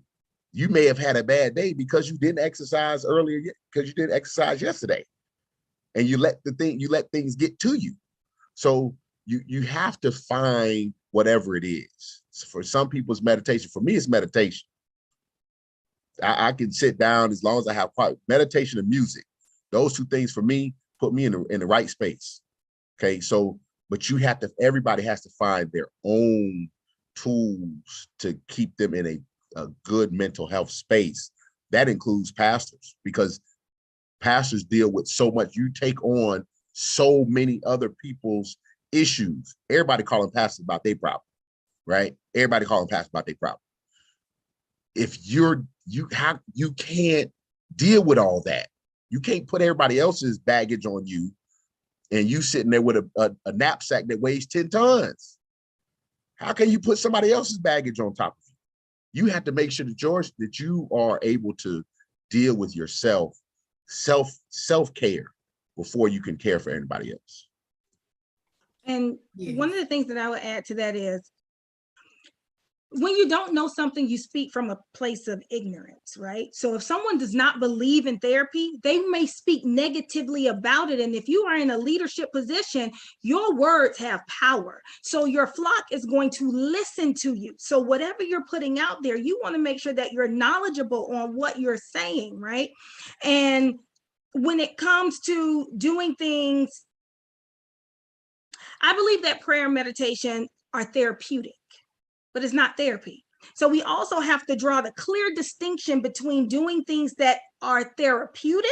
you may have had a bad day because you didn't exercise earlier, because you didn't exercise yesterday. And you let things get to you. So you have to find whatever it is. For some people, it's meditation. For me, it's meditation. I can sit down as long as I have quiet. Meditation and music. Those two things for me put me in the right space. Okay, so, but everybody has to find their own tools to keep them in a good mental health space. That includes pastors, because pastors deal with so much. You take on so many other people's issues. Everybody calling pastors about their problem, right? Everybody calling pastors about their problem. If you can't deal with all that. You can't put everybody else's baggage on you, and you sitting there with a knapsack that weighs 10 tons. How can you put somebody else's baggage on top of you? You have to make sure that you are able to deal with yourself, self-care, before you can care for anybody else. And Yes. one of the things that I would add to that is, when you don't know something, you speak from a place of ignorance, right? So if someone does not believe in therapy, they may speak negatively about it. And if you are in a leadership position, your words have power. So your flock is going to listen to you. So whatever you're putting out there, you want to make sure that you're knowledgeable on what you're saying, right? And when it comes to doing things, I believe that prayer and meditation are therapeutic, but it's not therapy. So we also have to draw the clear distinction between doing things that are therapeutic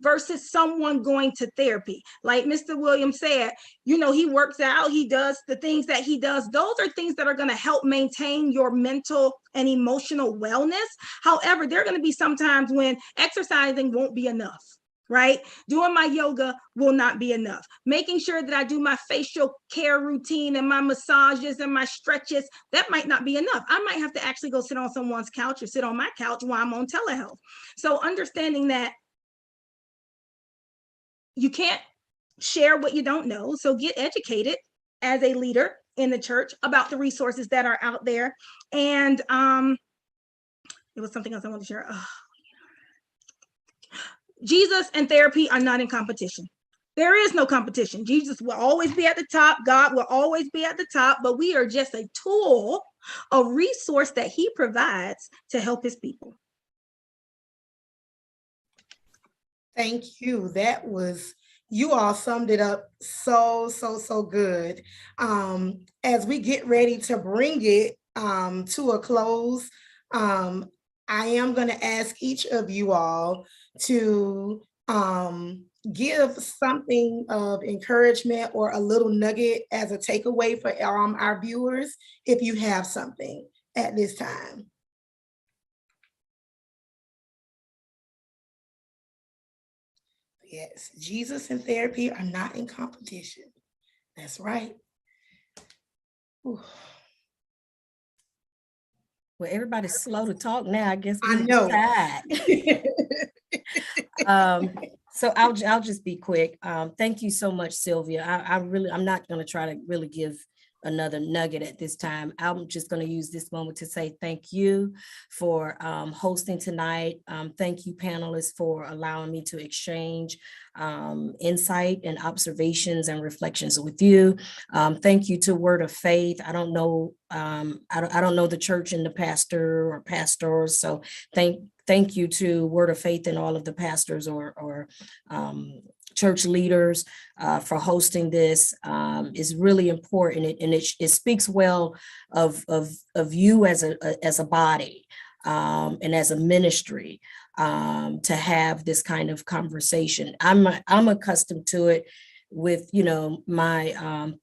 versus someone going to therapy. Like Mr. Williams said, he works out, he does the things that he does. Those are things that are going to help maintain your mental and emotional wellness. However, there are going to be some times when exercising won't be enough. Right? Doing my yoga will not be enough. Making sure that I do my facial care routine and my massages and my stretches, that might not be enough. I might have to actually go sit on someone's couch or sit on my couch while I'm on telehealth. So understanding that you can't share what you don't know. So get educated as a leader in the church about the resources that are out there. And it was something else I wanted to share. Jesus and therapy are not in competition. There is no competition. Jesus will always be at the top. God will always be at the top, but we are just a tool, a resource that he provides to help his people. Thank you. You all summed it up so good. As we get ready to bring it to a close, I am going to ask each of you all to give something of encouragement or a little nugget as a takeaway for our viewers, if you have something at this time. Yes, Jesus and therapy are not in competition. That's right. Ooh. Well, everybody's slow to talk now. I guess I know. So I'll just be quick. Thank you so much, Sylvia. I'm not going to try to really give another nugget at this time. I'm just going to use this moment to say thank you for hosting tonight. Thank you, panelists, for allowing me to exchange insight and observations and reflections with you. Thank you to Word of Faith. I don't know the church and the pastor or pastors, so thank you to Word of Faith and all of the pastors or church leaders for hosting this. Is really important, and it speaks well of you as a body and as a ministry to have this kind of conversation. I'm accustomed to it with my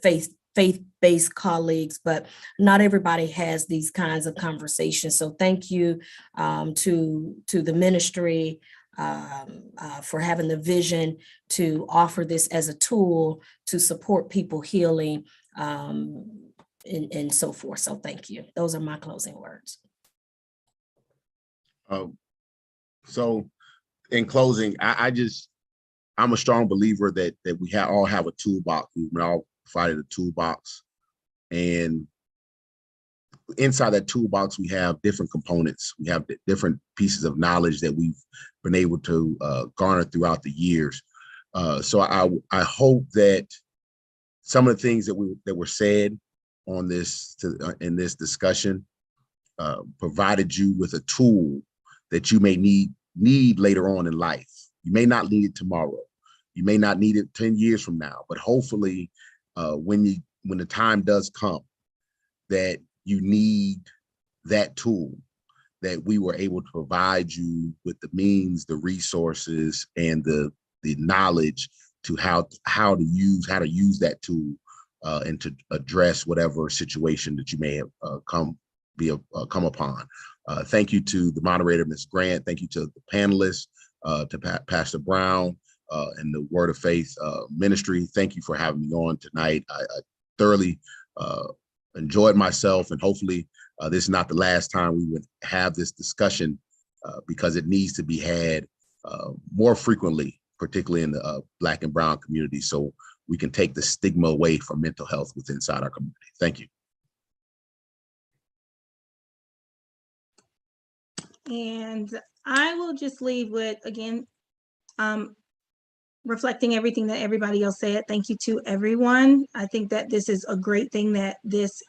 faith-based colleagues, but not everybody has these kinds of conversations. So thank you to the ministry for having the vision to offer this as a tool to support people healing and so forth. So thank you. Those are my closing words. So in closing, I'm a strong believer that we all have a toolbox. We've been all provided a toolbox, and inside that toolbox, we have different components. We have different pieces of knowledge that we've been able to garner throughout the years. So I hope that some of the things that were said on in this discussion provided you with a tool that you may need later on in life. You may not need it tomorrow. You may not need it 10 years from now, but hopefully when the time does come that you need that tool, that we were able to provide you with the means, the resources, and the knowledge to how to use that tool and to address whatever situation that you may have come upon. Thank you to the moderator, Ms. Grant. Thank you to the panelists, to Pastor Brown and the Word of Faith Ministry. Thank you for having me on tonight. I thoroughly enjoyed myself, and hopefully this is not the last time we would have this discussion because it needs to be had more frequently, particularly in the Black and Brown community, so we can take the stigma away from mental health within our community. Thank you. And I will just leave with, again, reflecting everything that everybody else said. Thank you to everyone. I think that this is a great thing that this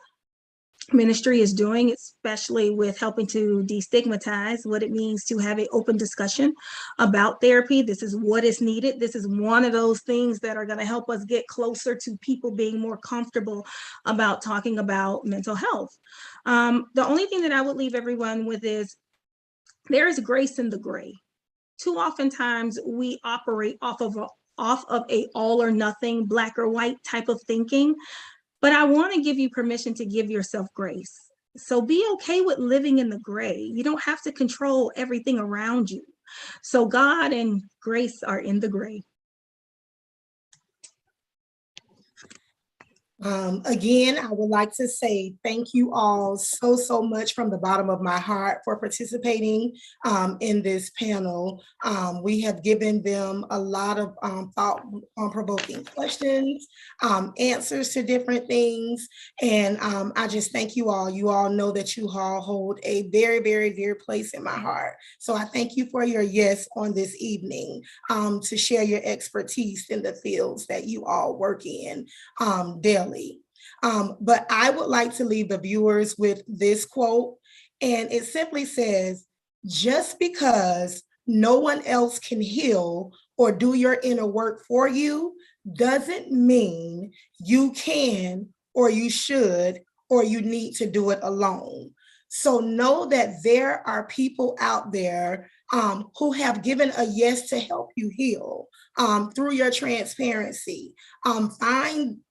ministry is doing, especially with helping to destigmatize what it means to have an open discussion about therapy. This is what is needed. This is one of those things that are going to help us get closer to people being more comfortable about talking about mental health. The only thing that I would leave everyone with is there is grace in the gray. Too oftentimes we operate off of a all or nothing, black or white type of thinking. But I want to give you permission to give yourself grace. So be okay with living in the gray. You don't have to control everything around you. So God and grace are in the gray. Again, I would like to say thank you all so much from the bottom of my heart for participating in this panel. We have given them a lot of thought-provoking questions, answers to different things, and I just thank you all. You all know that you all hold a very, very dear place in my heart. So I thank you for your yes on this evening to share your expertise in the fields that you all work in daily. But I would like to leave the viewers with this quote, and it simply says, just because no one else can heal or do your inner work for you doesn't mean you can or you should or you need to do it alone. So know that there are people out there who have given a yes to help you heal through your transparency.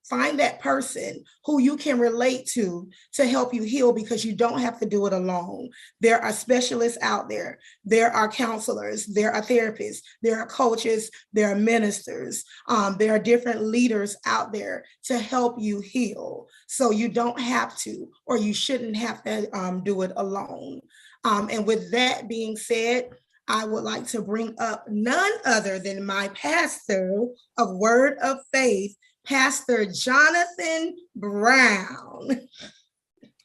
Find that person who you can relate to help you heal, because you don't have to do it alone. There are specialists out there. There are counselors. There are therapists. There are coaches. There are ministers. There are different leaders out there to help you heal. So you don't have to, or you shouldn't have to do it alone. And with that being said, I would like to bring up none other than my pastor of Word of Faith, Pastor Jonathan Brown.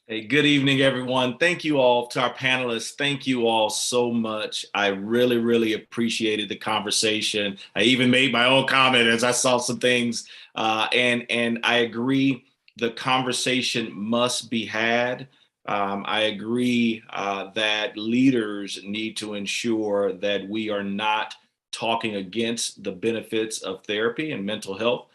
Hey, good evening, everyone. Thank you all to our panelists. Thank you all so much. I really, really appreciated the conversation. I even made my own comment as I saw some things, and I agree the conversation must be had. I agree that leaders need to ensure that we are not talking against the benefits of therapy and mental health.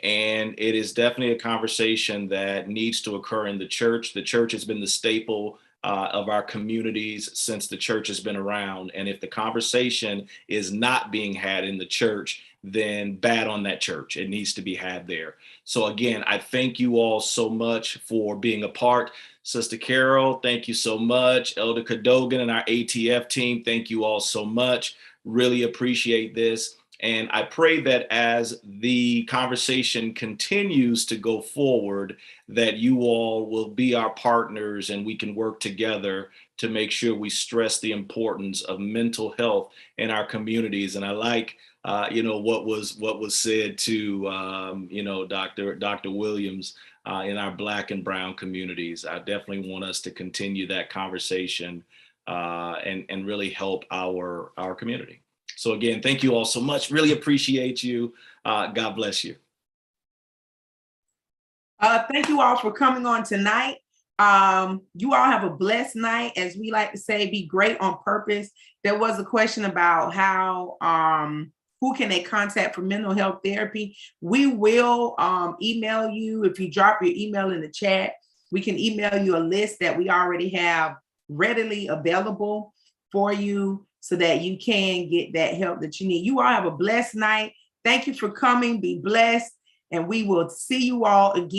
And it is definitely a conversation that needs to occur in the church. The church has been the staple of our communities since the church has been around. And if the conversation is not being had in the church, then bad on that church. It needs to be had there. So again, I thank you all so much for being a part. Sister Carol, thank you so much. Elder Cadogan and our ATF team, thank you all so much. Really appreciate this. And I pray that as the conversation continues to go forward, that you all will be our partners and we can work together to make sure we stress the importance of mental health in our communities. And I like, what was said to, Dr. Williams in our Black and Brown communities. I definitely want us to continue that conversation and really help our community. So again, thank you all so much. Really appreciate you. God bless you. Thank you all for coming on tonight. You all have a blessed night. As we like to say, be great on purpose. There was a question about how, who can they contact for mental health therapy? We will email you. If you drop your email in the chat, we can email you a list that we already have readily available for you so that you can get that help that you need. You all have a blessed night. Thank you for coming. Be blessed. And we will see you all again.